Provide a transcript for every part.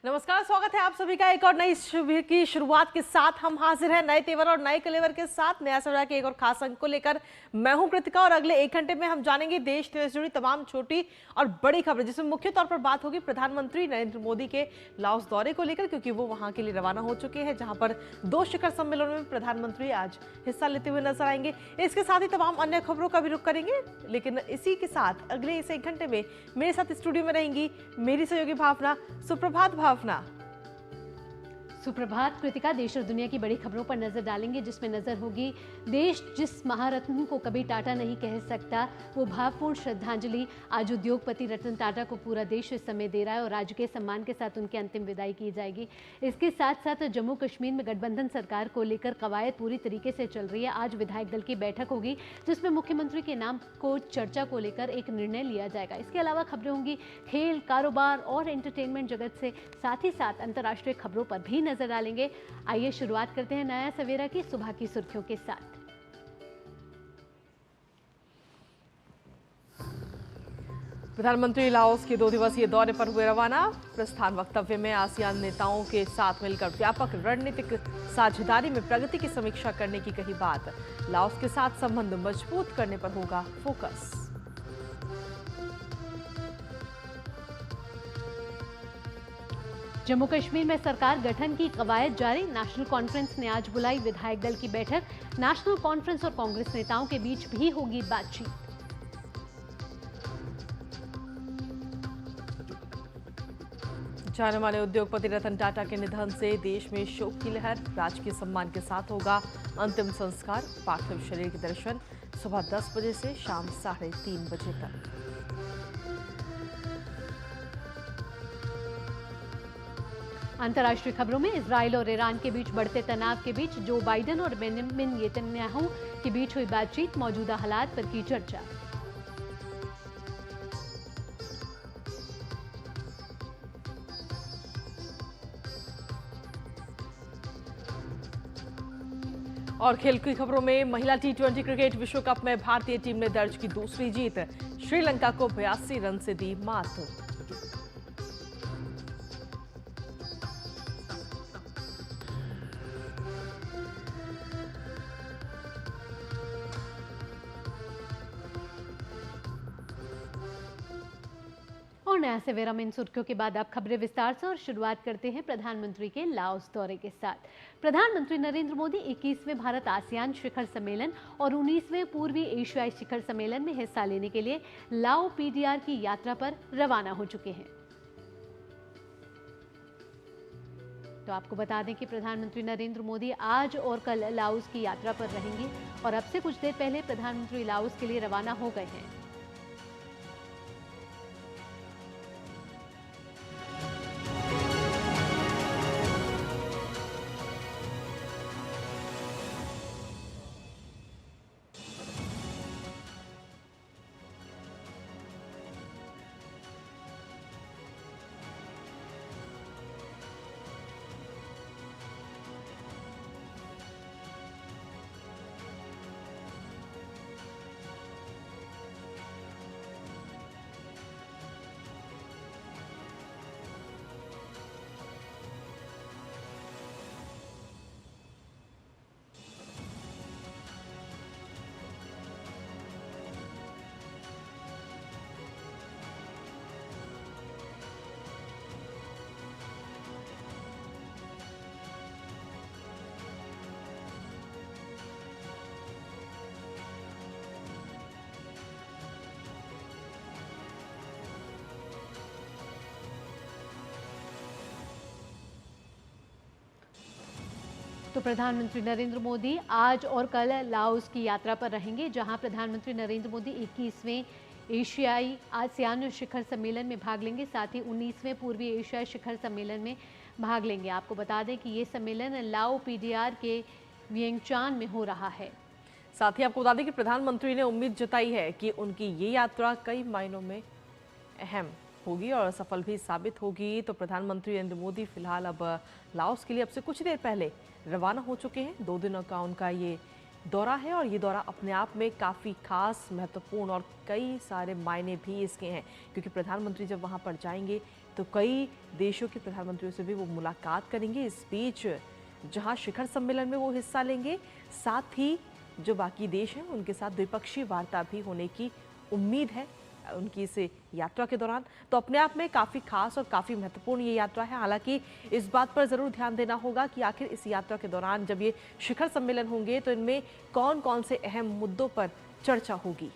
नमस्कार, स्वागत है आप सभी का एक और नई शिविर की शुरुआत के साथ। हम हाजिर हैं नए तेवर और नए कलेवर के साथ नया सवेरा के एक और खास अंक को लेकर। मैं हूं कृतिका और अगले 1 घंटे में हम जानेंगे देश से जुड़ी तमाम छोटी और बड़ी खबरें, जिसमें मुख्य तौर पर बात होगी प्रधानमंत्री नरेंद्र मोदी के लाओस दौरे को लेकर, क्योंकि वो वहां के लिए रवाना हो चुके हैं, जहां पर 2 शिखर सम्मेलनों में प्रधानमंत्री आज हिस्सा लेते हुए नजर आएंगे। इसके साथ ही तमाम अन्य खबरों का भी रुख करेंगे, लेकिन इसी के साथ अगले इस 1 घंटे में मेरे साथ स्टूडियो में रहेंगी मेरी सहयोगी भावना। सुप्रभात भावना। सुप्रभात कृतिका। देश और दुनिया की बड़ी खबरों पर नजर डालेंगे, जिसमें नजर होगी देश जिस महारत्न को कभी टाटा नहीं कह सकता, वो भावपूर्ण श्रद्धांजलि आज उद्योगपति रतन टाटा को पूरा देश इस समय दे रहा है और राजकीय सम्मान के साथ उनकी अंतिम विदाई की जाएगी। इसके साथ साथ जम्मू कश्मीर में गठबंधन सरकार को लेकर कवायद पूरी तरीके से चल रही है। आज विधायक दल की बैठक होगी, जिसमें मुख्यमंत्री के नाम को चर्चा को लेकर एक निर्णय लिया जाएगा। इसके अलावा खबरें होंगी खेल, कारोबार और एंटरटेनमेंट जगत से, साथ ही साथ अंतर्राष्ट्रीय खबरों पर भी नजर डालेंगे। आइए शुरुआत करते हैं नया सवेरा की सुबह की सुर्खियों के साथ। प्रधानमंत्री लाओस के 2 दिवसीय दौरे पर हुए रवाना। प्रस्थान वक्तव्य में आसियान नेताओं के साथ मिलकर व्यापक रणनीतिक साझेदारी में प्रगति की समीक्षा करने की कही बात। लाओस के साथ संबंध मजबूत करने पर होगा फोकस। जम्मू कश्मीर में सरकार गठन की कवायद जारी। नेशनल कॉन्फ्रेंस ने आज बुलाई विधायक दल की बैठक। नेशनल कॉन्फ्रेंस और कांग्रेस नेताओं के बीच भी होगी बातचीत। जाने माने उद्योगपति रतन टाटा के निधन से देश में शोक की लहर। राजकीय सम्मान के साथ होगा अंतिम संस्कार। पार्थिव शरीर के दर्शन सुबह 10 बजे से शाम 3:30 बजे तक। अंतर्राष्ट्रीय खबरों में इजराइल और ईरान के बीच बढ़ते तनाव के बीच जो बाइडेन और बेंजामिन नेतन्याहू के बीच हुई बातचीत, मौजूदा हालात पर की चर्चा। और खेल की खबरों में महिला T20 क्रिकेट विश्व कप में भारतीय टीम ने दर्ज की दूसरी जीत। श्रीलंका को 82 रन से दी मात। और नया सवेरा में इन सुर्खियों के बाद अब खबरें विस्तार से और शुरुआत करते हैं प्रधानमंत्री के लाओस दौरे के साथ। प्रधानमंत्री नरेंद्र मोदी 21वें भारत आसियान शिखर सम्मेलन और 19वें पूर्वी एशियाई शिखर सम्मेलन में हिस्सा लेने के लिए लाओ PDR की यात्रा पर रवाना हो चुके हैं। तो आपको बता दें कि प्रधानमंत्री नरेंद्र मोदी आज और कल लाओस की यात्रा पर रहेंगे और अब से कुछ देर पहले प्रधानमंत्री लाओस के लिए रवाना हो गए हैं। तो प्रधानमंत्री नरेंद्र मोदी आज और कल लाओस की यात्रा पर रहेंगे, जहां प्रधानमंत्री नरेंद्र मोदी 21वें एशियाई आसियान शिखर सम्मेलन में भाग लेंगे, साथ ही 19वें पूर्वी एशियाई शिखर सम्मेलन में भाग लेंगे। आपको बता दें कि ये सम्मेलन लाओ PDR के वियंगचान में हो रहा है। साथ ही आपको बता दें कि प्रधानमंत्री ने उम्मीद जताई है कि उनकी ये यात्रा कई मायनों में अहम होगी और सफल भी साबित होगी। तो प्रधानमंत्री नरेंद्र मोदी फिलहाल अब लाओस के लिए अब से कुछ देर पहले रवाना हो चुके हैं। 2 दिनों का उनका ये दौरा है और ये दौरा अपने आप में काफ़ी खास, महत्वपूर्ण और कई सारे मायने भी इसके हैं, क्योंकि प्रधानमंत्री जब वहाँ पर जाएंगे तो कई देशों के प्रधानमंत्रियों से भी वो मुलाकात करेंगे। इस बीच जहाँ शिखर सम्मेलन में वो हिस्सा लेंगे, साथ ही जो बाकी देश हैं उनके साथ द्विपक्षीय वार्ता भी होने की उम्मीद है उनकी इस यात्रा के दौरान। तो अपने आप में काफ़ी खास और काफ़ी महत्वपूर्ण ये यात्रा है। हालांकि इस बात पर ज़रूर ध्यान देना होगा कि आखिर इस यात्रा के दौरान जब ये शिखर सम्मेलन होंगे तो इनमें कौन कौन से अहम मुद्दों पर चर्चा होगी।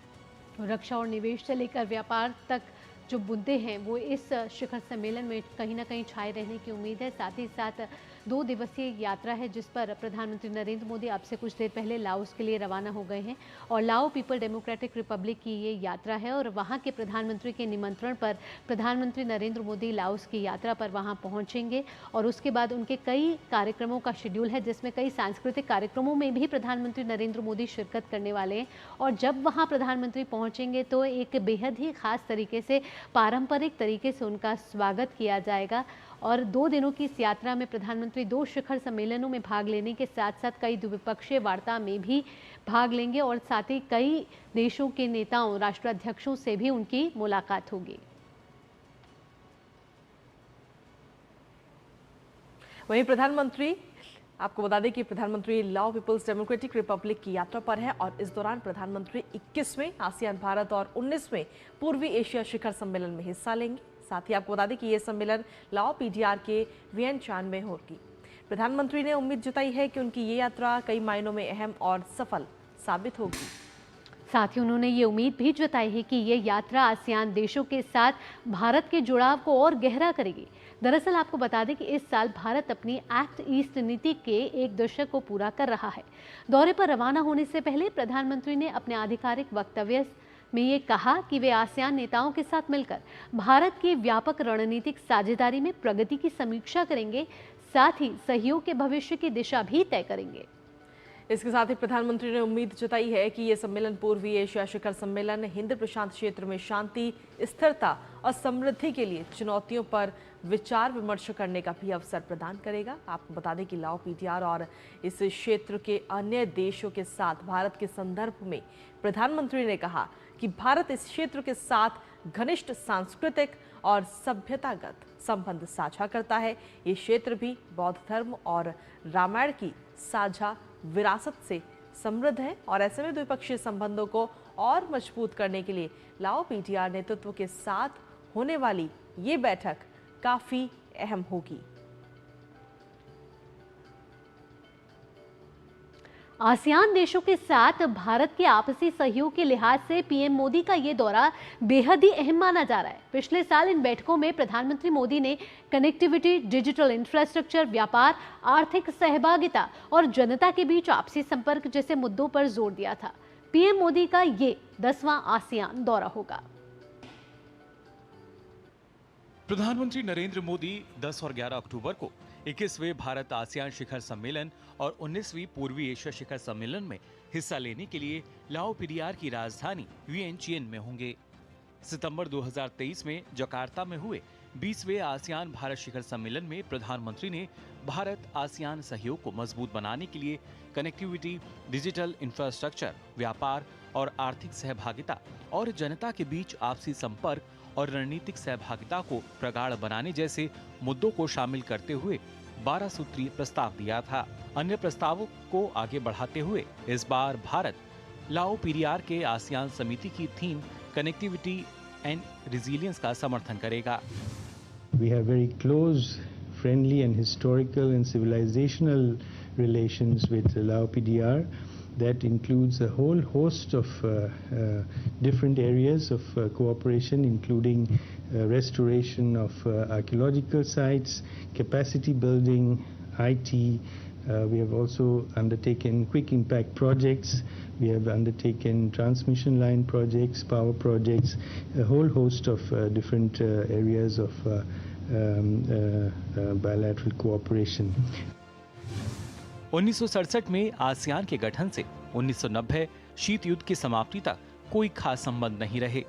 रक्षा और निवेश से लेकर व्यापार तक जो मुद्दे हैं वो इस शिखर सम्मेलन में कहीं ना कहीं छाए रहने की उम्मीद है। साथ ही साथ 2 दिवसीय यात्रा है जिस पर प्रधानमंत्री नरेंद्र मोदी अब से कुछ देर पहले लाओस के लिए रवाना हो गए हैं और लाओ पीपल डेमोक्रेटिक रिपब्लिक की ये यात्रा है और वहाँ के प्रधानमंत्री के निमंत्रण पर प्रधानमंत्री नरेंद्र मोदी लाओस की यात्रा पर वहाँ पहुँचेंगे और उसके बाद उनके कई कार्यक्रमों का शेड्यूल है, जिसमें कई सांस्कृतिक कार्यक्रमों में भी प्रधानमंत्री नरेंद्र मोदी शिरकत करने वाले हैं। और जब वहाँ प्रधानमंत्री पहुँचेंगे तो एक बेहद ही खास तरीके से, पारंपरिक तरीके से उनका स्वागत किया जाएगा। और 2 दिनों की इस यात्रा में प्रधानमंत्री 2 शिखर सम्मेलनों में भाग लेने के साथ साथ कई द्विपक्षीय वार्ता में भी भाग लेंगे और साथ ही कई देशों के नेताओं, राष्ट्राध्यक्षों से भी उनकी मुलाकात होगी। वहीं प्रधानमंत्री, आपको बता दें कि प्रधानमंत्री लाओ पीपल्स डेमोक्रेटिक रिपब्लिक की यात्रा पर है और इस दौरान प्रधानमंत्री 21वें आसियान भारत और 19वें पूर्वी एशिया शिखर सम्मेलन में हिस्सा लेंगे। साथ ही आपको बता दें कि यह सम्मेलन लाओ पीडीआर के वियनचान में होगी। प्रधानमंत्री ने उम्मीद जताई है कि उनकी ये यात्रा कई मायनों में अहम और सफल साबित होगी। साथ ही उन्होंने ये उम्मीद भी जताई है कि ये यात्रा आसियान देशों के साथ भारत के जुड़ाव को और गहरा करेगी। दरअसल आपको बता दें कि इस साल भारत अपनी एक्ट ईस्ट नीति के 1 दशक को पूरा कर रहा है। दौरे पर रवाना होने से पहले प्रधानमंत्री ने अपने आधिकारिक वक्तव्य में ये कहा कि वे आसियान नेताओं के साथ मिलकर भारत की व्यापक रणनीतिक साझेदारी में प्रगति की समीक्षा करेंगे, साथ ही सहयोग के भविष्य की दिशा भी तय करेंगे। इसके साथ ही प्रधानमंत्री ने उम्मीद जताई है कि ये सम्मेलन पूर्वी एशिया शिखर सम्मेलन हिंद प्रशांत क्षेत्र में शांति, स्थिरता और समृद्धि के लिए चुनौतियों पर विचार विमर्श करने का भी अवसर प्रदान करेगा। आपको बता दें कि लाओ पीडीआर और इस क्षेत्र के अन्य देशों के साथ भारत के संदर्भ में प्रधानमंत्री ने कहा कि भारत इस क्षेत्र के साथ घनिष्ठ सांस्कृतिक और सभ्यतागत संबंध साझा करता है। ये क्षेत्र भी बौद्ध धर्म और रामायण की साझा विरासत से समृद्ध है और ऐसे में द्विपक्षीय संबंधों को और मजबूत करने के लिए लाओ पीडीआर नेतृत्व के साथ होने वाली ये बैठक काफी अहम होगी। आसियान देशों के साथ भारत के आपसी सहयोग के लिहाज से पीएम मोदी का ये दौरा बेहद ही अहम माना जा रहा है। पिछले साल इन बैठकों में प्रधानमंत्री मोदी ने कनेक्टिविटी, डिजिटल इंफ्रास्ट्रक्चर, व्यापार, आर्थिक सहभागिता और जनता के बीच आपसी संपर्क जैसे मुद्दों पर जोर दिया था। पीएम मोदी का ये 10वां आसियान दौरा होगा। प्रधानमंत्री नरेंद्र मोदी 10 और 11 अक्टूबर को 21वें भारत आसियान शिखर सम्मेलन और 19वीं पूर्वी एशिया शिखर सम्मेलन में हिस्सा लेने के लिए लाओ पीडीआर की राजधानी वियनचियन में होंगे। सितंबर 2023 में जकार्ता में हुए 20वें आसियान भारत शिखर सम्मेलन में प्रधानमंत्री ने भारत आसियान सहयोग को मजबूत बनाने के लिए कनेक्टिविटी, डिजिटल इंफ्रास्ट्रक्चर, व्यापार और आर्थिक सहभागिता और जनता के बीच आपसी संपर्क और रणनीतिक सहभागिता को प्रगाढ़ बनाने जैसे मुद्दों को शामिल करते हुए 12 सूत्रीय प्रस्ताव दिया था। अन्य प्रस्तावों को आगे बढ़ाते हुए इस बार भारत लाओ पीडीआर के आसियान समिति की थीम कनेक्टिविटी एंड रिजिलियंस का समर्थन करेगा। We have very close, friendly and historical and civilizational relations with Lao PDR. That includes a whole host of different areas of cooperation, including restoration of archaeological sites, capacity building, IT. We have also undertaken quick impact projects. We have undertaken transmission line projects, power projects, a whole host of different areas of bilateral cooperation. 1967 में ASEAN के गठन से 1990 शीत युद्ध की समाप्ति तक कोई खास संबंध नहीं रहे।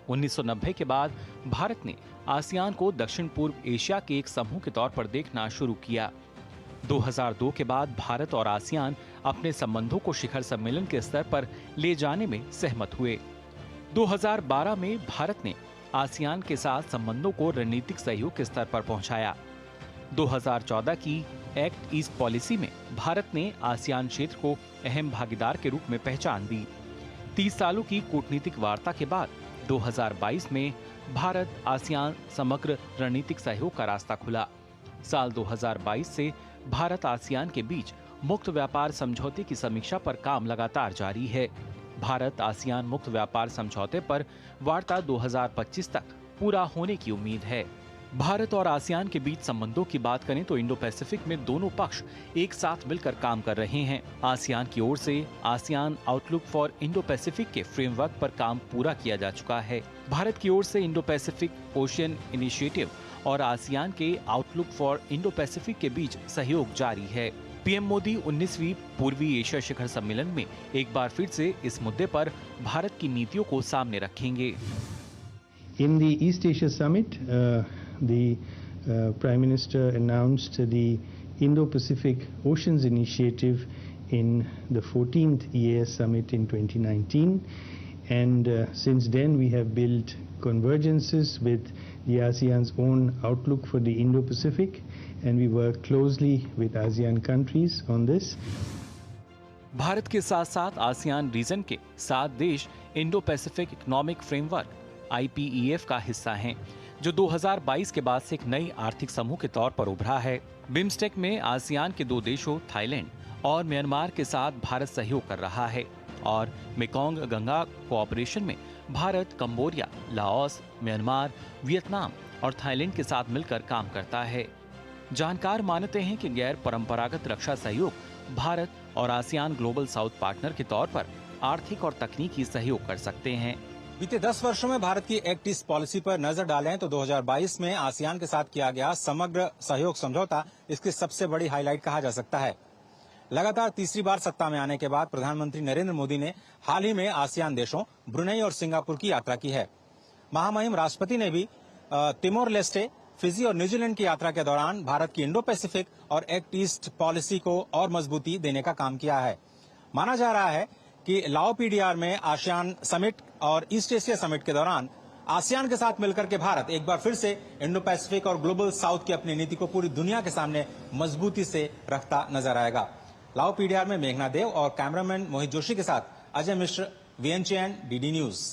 1990 के बाद भारत ने आसियान को दक्षिण पूर्व एशिया के एक समूह के तौर पर देखना शुरू किया। 2002 के बाद भारत और आसियान अपने संबंधों को शिखर सम्मेलन के स्तर पर ले जाने में सहमत हुए। 2012 में भारत ने आसियान के साथ संबंधों को रणनीतिक सहयोग के स्तर पर पहुंचाया। 2014 की एक्ट ईस्ट पॉलिसी में भारत ने आसियान क्षेत्र को अहम भागीदार के रूप में पहचान दी। 30 सालों की कूटनीतिक वार्ता के बाद 2022 में भारत आसियान समग्र रणनीतिक सहयोग का रास्ता खुला। साल 2022 से भारत आसियान के बीच मुक्त व्यापार समझौते की समीक्षा पर काम लगातार जारी है। भारत आसियान मुक्त व्यापार समझौते पर वार्ता 2025 तक पूरा होने की उम्मीद है। भारत और आसियान के बीच संबंधों की बात करें तो इंडो पैसिफिक में दोनों पक्ष एक साथ मिलकर काम कर रहे हैं। आसियान की ओर से ASEAN outlook for Indo Pacific के फ्रेमवर्क पर काम पूरा किया जा चुका है। भारत की ओर से इंडो पैसिफिक ओशियन इनिशिएटिव और आसियान के आउटलुक फॉर इंडो पैसिफिक के बीच सहयोग जारी है। पीएम मोदी 19वीं पूर्वी एशिया शिखर सम्मेलन में एक बार फिर से इस मुद्दे पर भारत की नीतियों को सामने रखेंगे। In the East Asia Summit, the Prime Minister announced the Indo-Pacific Oceans Initiative in the 14th EAS Summit in 2019, and since then we have built convergences with the ASEAN's own outlook for the Indo-Pacific, and we work closely with ASEAN countries on this. Bharat के साथ साथ ASEAN reason के 7 देश Indo Pacific economic framework IPEF का हिस्सा हैं, जो 2022 के बाद से एक नई आर्थिक समूह के तौर पर उभरा है। बिम्स्टेक में आसियान के 2 देशों थाईलैंड और म्यांमार के साथ भारत सहयोग कर रहा है और मेकोंग गंगा कोऑपरेशन में Bharat Cambodia, Laos, Myanmar, Vietnam और थाईलैंड के साथ मिलकर काम करता है। जानकार मानते हैं कि गैर परंपरागत रक्षा सहयोग भारत और आसियान ग्लोबल साउथ पार्टनर के तौर पर आर्थिक और तकनीकी सहयोग कर सकते हैं। बीते 10 वर्षों में भारत की एक्ट ईस्ट पॉलिसी पर नजर डालें तो 2022 में आसियान के साथ किया गया समग्र सहयोग समझौता इसकी सबसे बड़ी हाईलाइट कहा जा सकता है। लगातार तीसरी बार सत्ता में आने के बाद प्रधानमंत्री नरेंद्र मोदी ने हाल ही में आसियान देशों ब्रुनेई और सिंगापुर की यात्रा की है। महामहिम राष्ट्रपति ने भी तिमोर लेस्टे, फिजी और न्यूजीलैंड की यात्रा के दौरान भारत की इंडो पैसिफिक और एक्ट ईस्ट पॉलिसी को और मजबूती देने का काम किया है। माना जा रहा है कि लाओ PDR में आसियान समिट और ईस्ट एशिया समिट के दौरान आसियान के साथ मिलकर के भारत एक बार फिर से इंडो पैसिफिक और ग्लोबल साउथ की अपनी नीति को पूरी दुनिया के सामने मजबूती से रखता नजर आएगा। लाओ PDR में मेघना देव और कैमरामैन मोहित जोशी के साथ Ajay Mishra, VNCN, DD news.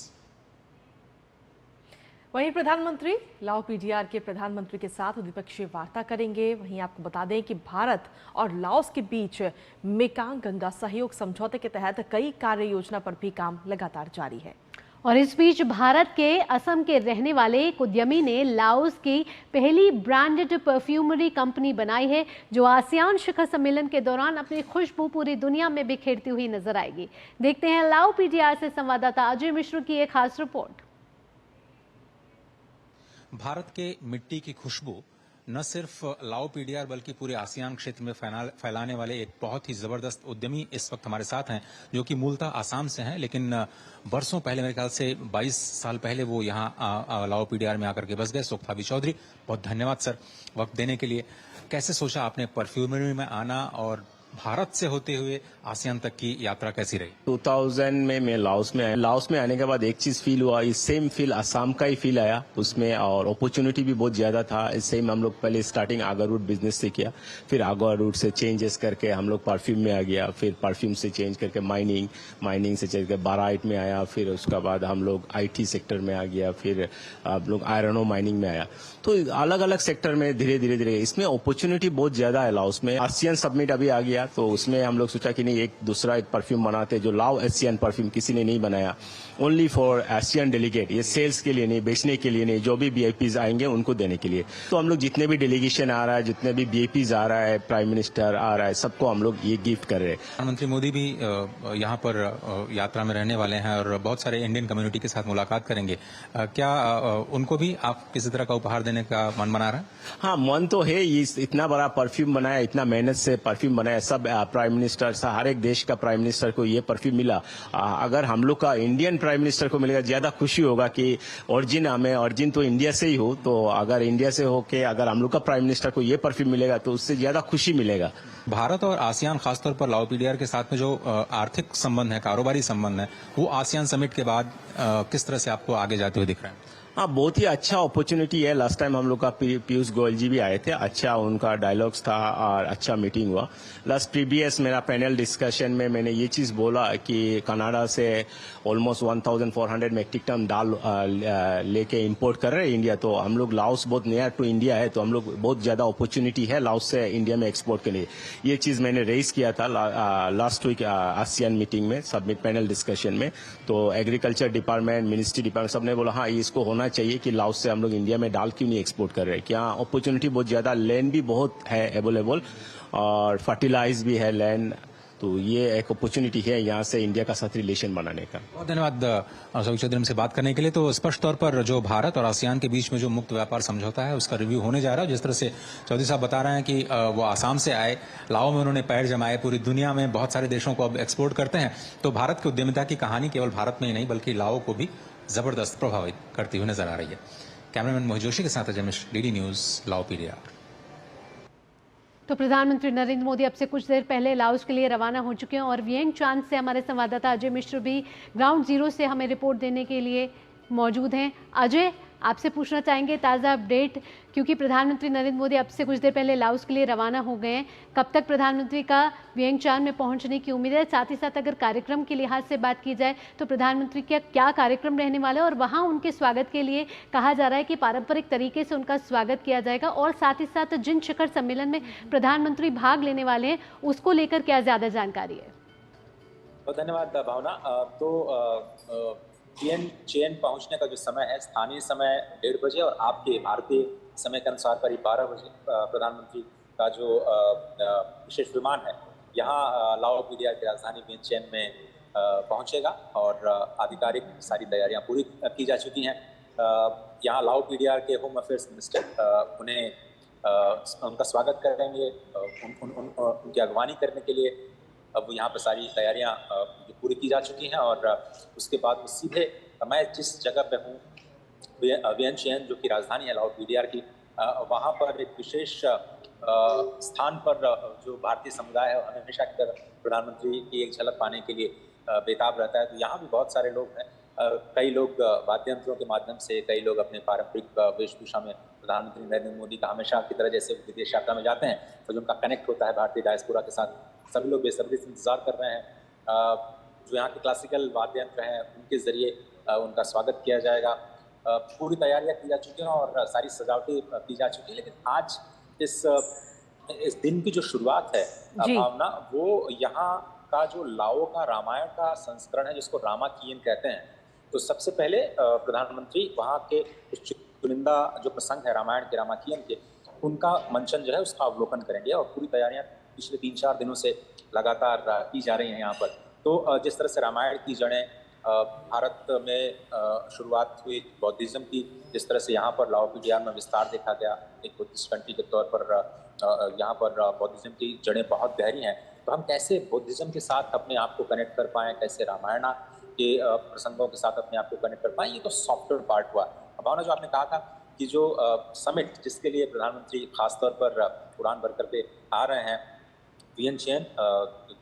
वहीं प्रधानमंत्री लाओ PDR के प्रधानमंत्री के साथ द्विपक्षीय वार्ता करेंगे। वहीं आपको बता दें कि भारत और लाओस के बीच मेकांग गंगा सहयोग समझौते के तहत कई कार्य योजना पर भी काम लगातार जारी है। और इस बीच भारत के असम के रहने वाले एक उद्यमी ने लाओस की पहली ब्रांडेड परफ्यूमरी कंपनी बनाई है, जो आसियान शिखर सम्मेलन के दौरान अपनी खुशबू पूरी दुनिया में बिखेरती हुई नजर आएगी। देखते हैं लाओ PDR से संवाददाता अजय मिश्र की एक खास रिपोर्ट। भारत के मिट्टी की खुशबू न सिर्फ लाओ PDR बल्कि पूरे आसियान क्षेत्र में फैलाने वाले एक बहुत ही जबरदस्त उद्यमी इस वक्त हमारे साथ हैं, जो कि मूलतः आसाम से हैं, लेकिन बरसों पहले, मेरे ख्याल से 22 साल पहले वो यहाँ लाओ PDR में आकर के बस गए। सुखथाबी चौधरी, बहुत धन्यवाद सर वक्त देने के लिए। कैसे सोचा आपने परफ्यूमरी में आना और भारत से होते हुए आसियान तक की यात्रा कैसी रही? 2000 में मैं लाओस में आया। लाओस में आने के बाद एक चीज फील हुआ, इस सेम फील असम का ही फील आया उसमें, और अपॉर्चुनिटी भी बहुत ज्यादा था। सेम हम लोग पहले स्टार्टिंग आगर रूट बिजनेस से किया, फिर आगर रूट से चेंजेस करके हम लोग परफ्यूम में आ गया, फिर परफ्यूम से चेंज करके माइनिंग से चेंज करके बाराइट में आया, फिर उसके बाद हम लोग IT सेक्टर में आ गया, फिर हम लोग आयरन और माइनिंग में आया। तो अलग अलग सेक्टर में धीरे धीरे इसमें अपॉर्चुनिटी बहुत ज्यादा है। लाओस में आसियान समिट अभी आ गया, तो उसमें हम लोग सोचा कि नहीं, एक दूसरा एक परफ्यूम बनाते जो लाओ एशियन परफ्यूम किसी ने नहीं बनाया, ओनली फॉर एशियन डेलीगेट, ये सेल्स के लिए नहीं, बेचने के लिए नहीं, जो भी VIPs आएंगे उनको देने के लिए। तो हम लोग जितने भी डेलीगेशन आ रहा है, जितने भी VIPs आ रहा है, प्राइम मिनिस्टर आ रहा है, सबको हम लोग ये गिफ्ट कर रहे हैं। प्रधानमंत्री मोदी भी यहाँ पर यात्रा में रहने वाले हैं और बहुत सारे इंडियन कम्युनिटी के साथ मुलाकात करेंगे। क्या उनको भी आप किसी तरह का उपहार देने का मन बना रहा है? हाँ, मन तो है। इतना बड़ा परफ्यूम बनाया, इतना मेहनत से परफ्यूम बनाया, सब सब प्राइम मिनिस्टर, हर एक देश का प्राइम मिनिस्टर को ये परफ्यूम मिला। अगर हम लोग का इंडियन प्राइम मिनिस्टर को मिलेगा ज्यादा खुशी होगा कि ओरिजिन तो इंडिया से ही हो, तो अगर इंडिया से होके अगर हम लोग का प्राइम मिनिस्टर को ये परफ्यूम मिलेगा तो उससे ज्यादा खुशी मिलेगा। भारत और आसियान खासतौर पर लाओ पीडीआर के साथ में जो आर्थिक संबंध है, कारोबारी संबंध है, वो आसियान समिट के बाद किस तरह से आपको आगे जाते हुए दिख रहे हैं? हाँ, बहुत ही अच्छा अपॉर्चुनिटी है। लास्ट टाइम हम लोग का पीयूष गोयल जी भी आए थे, अच्छा उनका डायलॉग्स था और अच्छा मीटिंग हुआ। लास्ट प्रीवियस मेरा पैनल डिस्कशन में मैंने ये चीज बोला कि कनाडा से ऑलमोस्ट 1400 मेट्रिक टन दाल लेके इंपोर्ट कर रहे हैं इंडिया, तो हम लोग लाओस बहुत नियर टू इंडिया है, तो हम लोग बहुत ज्यादा अपॉर्चुनिटी है लाओस से इंडिया में एक्सपोर्ट के लिए। ये चीज मैंने रेज किया था लास्ट वीक आसियान मीटिंग में, सबमिट पैनल डिस्कशन में। तो एग्रीकल्चर डिपार्टमेंट, मिनिस्ट्री डिपार्टमेंट सबने बोला हाँ इसको होना चाहिए कि लाओस से हम लोग इंडिया में दाल क्यों नहीं एक्सपोर्ट कर रहे हैं। क्या अपॉर्चुनिटी बहुत ज्यादा, लैंड भी बहुत है अवेलेबल और फर्टिलाइज भी है लैंड, तो ये एक अपॉर्चुनिटी है यहाँ से इंडिया का साथ रिलेशन बनाने का। बहुत धन्यवाद सौविक चौधरी हमसे बात करने के लिए। तो स्पष्ट तौर पर जो भारत और आसियान के बीच में जो मुक्त व्यापार समझौता है उसका रिव्यू होने जा रहा है। जिस तरह से चौधरी साहब बता रहे हैं कि वो आसाम से आए, लाओ में उन्होंने पैर जमाए, पूरी दुनिया में बहुत सारे देशों को अब एक्सपोर्ट करते हैं, तो भारत की उद्यमिता की कहानी केवल भारत में ही नहीं बल्कि लाओ को भी जबरदस्त प्रभावित करती हुई नजर आ रही है। कैमरामैन मोहित जोशी के साथ अजय मिश्र, डीडी न्यूज, लाओ पीडीआर। तो प्रधानमंत्री नरेंद्र मोदी अब से कुछ देर पहले लाओस के लिए रवाना हो चुके हैं और वियेंगचान से हमारे संवाददाता अजय मिश्र भी ग्राउंड जीरो से हमें रिपोर्ट देने के लिए मौजूद हैं। अजय, आपसे पूछना चाहेंगे ताज़ा अपडेट, क्योंकि प्रधानमंत्री नरेंद्र मोदी अब से कुछ देर पहले लाओस के लिए रवाना हो गए हैं। कब तक प्रधानमंत्री का वियेंगचान में पहुंचने की उम्मीद है? साथ ही साथ अगर कार्यक्रम के लिहाज से बात की जाए तो प्रधानमंत्री का क्या कार्यक्रम रहने वाला है और वहां उनके स्वागत के लिए कहा जा रहा है कि पारंपरिक तरीके से उनका स्वागत किया जाएगा, और साथ ही साथ जिन शिखर सम्मेलन में प्रधानमंत्री भाग लेने वाले हैं उसको लेकर क्या ज़्यादा जानकारी है? बहुत धन्यवाद भावना। तो चेन पहुंचने का जो समय है, स्थानीय समय 1:30 बजे और आपके भारतीय समय के अनुसार करीब 12 बजे प्रधानमंत्री का जो विशेष विमान है यहाँ लाओ पीडीआर की राजधानी वियेंचेन में पहुंचेगा और आधिकारिक सारी तैयारियां पूरी की जा चुकी हैं। यहाँ लाओ पीडीआर के होम अफेयर्स मिनिस्टर उन्हें उनका स्वागत करेंगे, उनकी अगवानी करने के लिए अब यहाँ पर सारी तैयारियां पूरी की जा चुकी हैं और उसके बाद वो सीधे, मैं जिस जगह पे हूँ वियेंचेन जो कि राजधानी है लाओ पीडीआर की, वहाँ पर एक विशेष स्थान पर जो भारतीय समुदाय है हमेशा की तरह प्रधानमंत्री की एक झलक पाने के लिए बेताब रहता है। तो यहाँ भी बहुत सारे लोग हैं, कई लोग वाद्य यंत्रों के माध्यम से, कई लोग अपने पारंपरिक वेशभूषा में प्रधानमंत्री नरेंद्र मोदी का हमेशा की तरह जैसे विदेश यात्रा में जाते हैं तो जो उनका कनेक्ट होता है भारतीय डायस्पोरा के साथ, सभी लोग बेसब्री से इंतजार कर रहे हैं। जो यहाँ के क्लासिकल वाद्य यंत्र हैं उनके जरिए उनका स्वागत किया जाएगा। पूरी तैयारियां की जा चुकी हैं और सारी सजावटें की जा चुकी है। लेकिन आज इस दिन की जो शुरुआत है भावना, वो यहाँ का जो लाओ का रामायण का संस्करण है जिसको रामाकियन कहते हैं, तो सबसे पहले प्रधानमंत्री वहाँ के कुछ चुनिंदा जो प्रसंग है रामायण के, रामाकियन के, उनका मंचन जो है उसका अवलोकन करेंगे और पूरी तैयारियां पिछले 3-4 दिनों से लगातार की जा रही हैं यहाँ पर। तो जिस तरह से रामायण की जड़ें भारत में शुरुआत हुई बौद्धिज्म की, जिस तरह से यहाँ पर लाओ पीडीआर में विस्तार देखा गया एक बुद्धिस्ट कंट्री के तौर पर, यहाँ पर बौद्धिज्म की जड़ें बहुत गहरी हैं। तो हम कैसे बुद्धिज्म के साथ अपने आप को कनेक्ट कर पाएँ, कैसे रामायण के प्रसंगों के साथ अपने आप को कनेक्ट कर पाएँ, ये तो सॉफ्टवेयर पार्ट हुआ। भावना, जो आपने कहा था कि जो समिट जिसके लिए प्रधानमंत्री खासतौर पर उड़ान भरकर के आ रहे हैं वियेंचेन,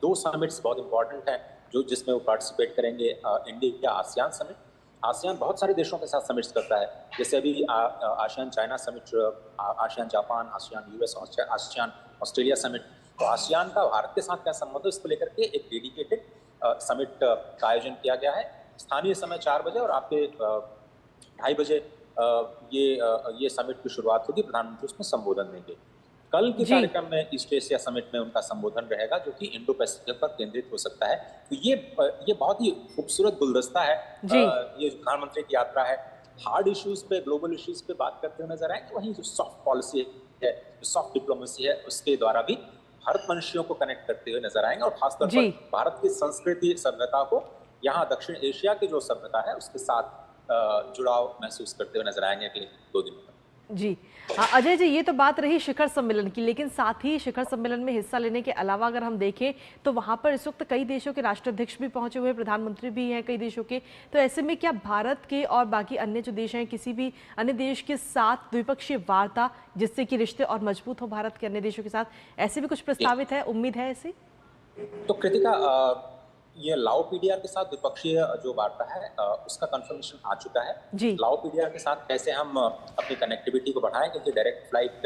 2 समिट्स बहुत इंपॉर्टेंट हैं जो जिसमें वो पार्टिसिपेट करेंगे। इंडिया आसियान समिट, आसियान बहुत सारे देशों के साथ समिट्स करता है, जैसे अभी ASEAN China summit, ASEAN Japan, ASEAN US, ASEAN Australia summit. तो आसियान का भारत के साथ क्या संबंध है इसको लेकर के एक डेडिकेटेड समिट का आयोजन किया गया है। स्थानीय समय 4 बजे और आपके 2:30 बजे ये समिट की शुरुआत होगी, प्रधानमंत्री उसमें संबोधन देंगे। कल के कार्यक्रम में ईस्ट एशिया समिट में उनका संबोधन रहेगा जो कि इंडो पैसिफिक पर केंद्रित हो सकता है। तो ये बहुत ही खूबसूरत गुलदस्ता है ये जो प्रधानमंत्री की यात्रा है। हार्ड इश्यूज पे, ग्लोबल इश्यूज पे बात करते हुए नजर आएंगे, वहीं जो सॉफ्ट पॉलिसी है, जो सॉफ्ट डिप्लोमेसी है, उसके द्वारा भी भारतवंशियों को कनेक्ट करते हुए नजर आएंगे और खासतौर पर भारत की संस्कृति सभ्यता को यहाँ दक्षिण एशिया की जो सभ्यता है उसके साथ जुड़ाव महसूस करते हुए नजर आएंगे अगले 2 दिनों में। जी अजय जी, ये तो बात रही शिखर सम्मेलन की, लेकिन साथ ही शिखर सम्मेलन में हिस्सा लेने के अलावा अगर हम देखें तो वहां पर इस वक्त कई देशों के राष्ट्राध्यक्ष भी पहुंचे हुए, प्रधानमंत्री भी हैं कई देशों के। तो ऐसे में क्या भारत के और बाकी अन्य जो देश हैं, किसी भी अन्य देश के साथ द्विपक्षीय वार्ता जिससे कि रिश्ते और मजबूत हो भारत के अन्य देशों के साथ, ऐसे भी कुछ प्रस्तावित है, उम्मीद है ऐसी? तो कृतिका, ये लाओ पीडीआर के साथ द्विपक्षीय जो वार्ता है उसका कंफर्मेशन आ चुका है। जी। लाओ पीडीआर के साथ कैसे हम अपनी कनेक्टिविटी को बढ़ाएं, क्योंकि डायरेक्ट फ्लाइट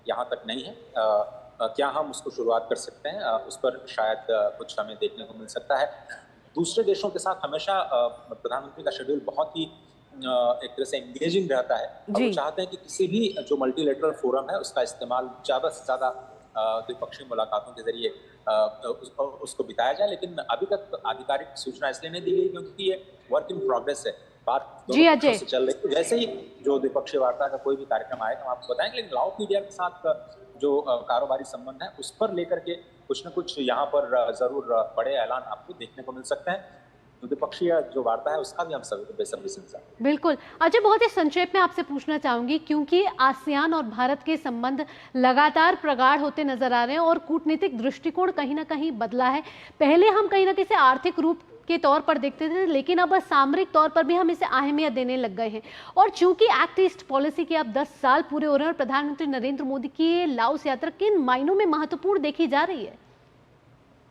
यहाँ तक नहीं है। क्या हम उसको शुरुआत कर सकते हैं, उस पर शायद कुछ हमें देखने को मिल सकता है। दूसरे देशों के साथ हमेशा प्रधानमंत्री का शेड्यूल बहुत ही एक तरह से एंगेजिंग रहता है। वो चाहते हैं कि किसी भी जो मल्टीलेटरल फोरम है उसका इस्तेमाल ज़्यादा से ज़्यादा द्विपक्षीय मुलाकातों के जरिए उसको बिताया जाए। लेकिन अभी तक आधिकारिक सूचना इसलिए नहीं दी गई क्योंकि ये वर्क इन प्रोग्रेस है, बात दोनों पक्षों से चल रही है। जैसे ही जो द्विपक्षीय वार्ता का कोई भी कार्यक्रम आएगा हम आपको बताएंगे। लेकिन लाओ पीडीआर के साथ जो कारोबारी संबंध है उस पर लेकर के कुछ न कुछ यहाँ पर जरूर बड़े ऐलान आपको देखने को मिल सकते हैं। द्विपक्षीय जो वार्ता है उसका भी हम सभी बेसब्री से इंतजार हैं। बिल्कुल अजय, बहुत ही संक्षेप में आपसे पूछना चाहूंगी, क्योंकि आसियान और भारत के संबंध लगातार प्रगाढ़ होते नजर आ रहे हैं और कूटनीतिक दृष्टिकोण कहीं ना कहीं बदला है। पहले हम कहीं ना कहीं आर्थिक रूप के तौर पर देखते थे, लेकिन अब सामरिक तौर पर भी हम इसे अहमियत देने लग गए हैं। और चूंकि एक्ट ईस्ट पॉलिसी के अब 10 साल पूरे हो रहे हैं और प्रधानमंत्री नरेंद्र मोदी की ये लाओस यात्रा किन मायनों में महत्वपूर्ण देखी जा रही है?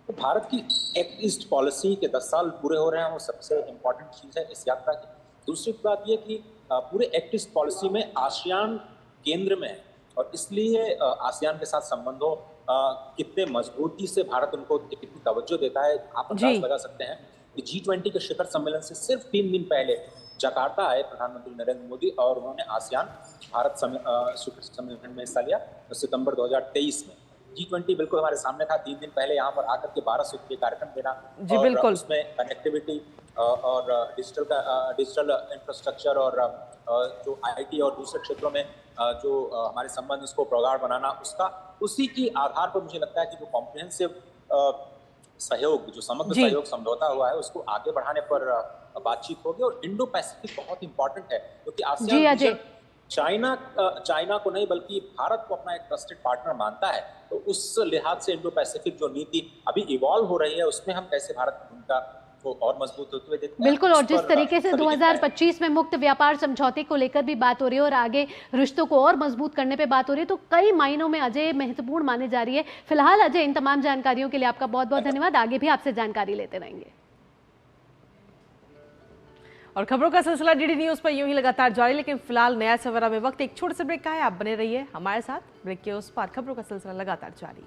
तो भारत की एक्ट ईस्ट पॉलिसी के 10 साल पूरे हो रहे हैं, वो सबसे इम्पोर्टेंट चीज़ है इस यात्रा की। दूसरी बात ये कि पूरे एक्ट ईस्ट पॉलिसी में आसियान केंद्र में है और इसलिए आसियान के साथ संबंधों कितने मजबूती से भारत उनको कितनी तवज्जो देता है आप अंदाज लगा सकते हैं कि G20 के शिखर सम्मेलन से सिर्फ 3 दिन पहले जकार्ता आए प्रधानमंत्री नरेंद्र मोदी और उन्होंने आसियान भारत शिखर सम्मेलन में हिस्सा लिया सितंबर 2023 में। G20 बिल्कुल हमारे सामने था। 3 दिन पहले यहाँ पर आकर के 12 सूत्रीय कार्यक्रम देना जी, बिल्कुल। उसमें कनेक्टिविटी और डिजिटल इंफ्रास्ट्रक्चर और जो IT और दूसरे क्षेत्रों में जो हमारे संबंध उसको प्रगाढ़ बनाना, उसका उसी की आधार पर मुझे लगता है कि जो कॉम्प्रिहेंसिव सहयोग, जो समग्र सहयोग समझौता हुआ है उसको आगे बढ़ाने पर बातचीत होगी। और इंडो पैसिफिक बहुत इंपॉर्टेंट है क्योंकि आसियान चाइना को नहीं बल्कि भारत को अपना एक ट्रस्टेड पार्टनर मानता है। तो उस लिहाज से इंडो पैसिफिक जो नीति अभी इवॉल्व हो रही है उसमें हम कैसे भारत की भूमिका को और मजबूत होते हुए देखते हैं। बिल्कुल, और जिस तरीके से 2025 में मुक्त व्यापार समझौते को लेकर भी बात हो रही है और आगे रिश्तों को और मजबूत करने पे बात हो रही है, तो कई मायनों में अजय महत्वपूर्ण माने जा रही है। फिलहाल अजय, इन तमाम जानकारियों के लिए आपका बहुत बहुत धन्यवाद। आगे भी आपसे जानकारी लेते रहेंगे। और खबरों का सिलसिला डीडी न्यूज पर यूं ही लगातार जारी, लेकिन फिलहाल नया सवेरा में वक्त एक छोटे से ब्रेक का है। आप बने रहिए हमारे साथ। ब्रेक के उस पार खबरों का सिलसिला लगातार जारी।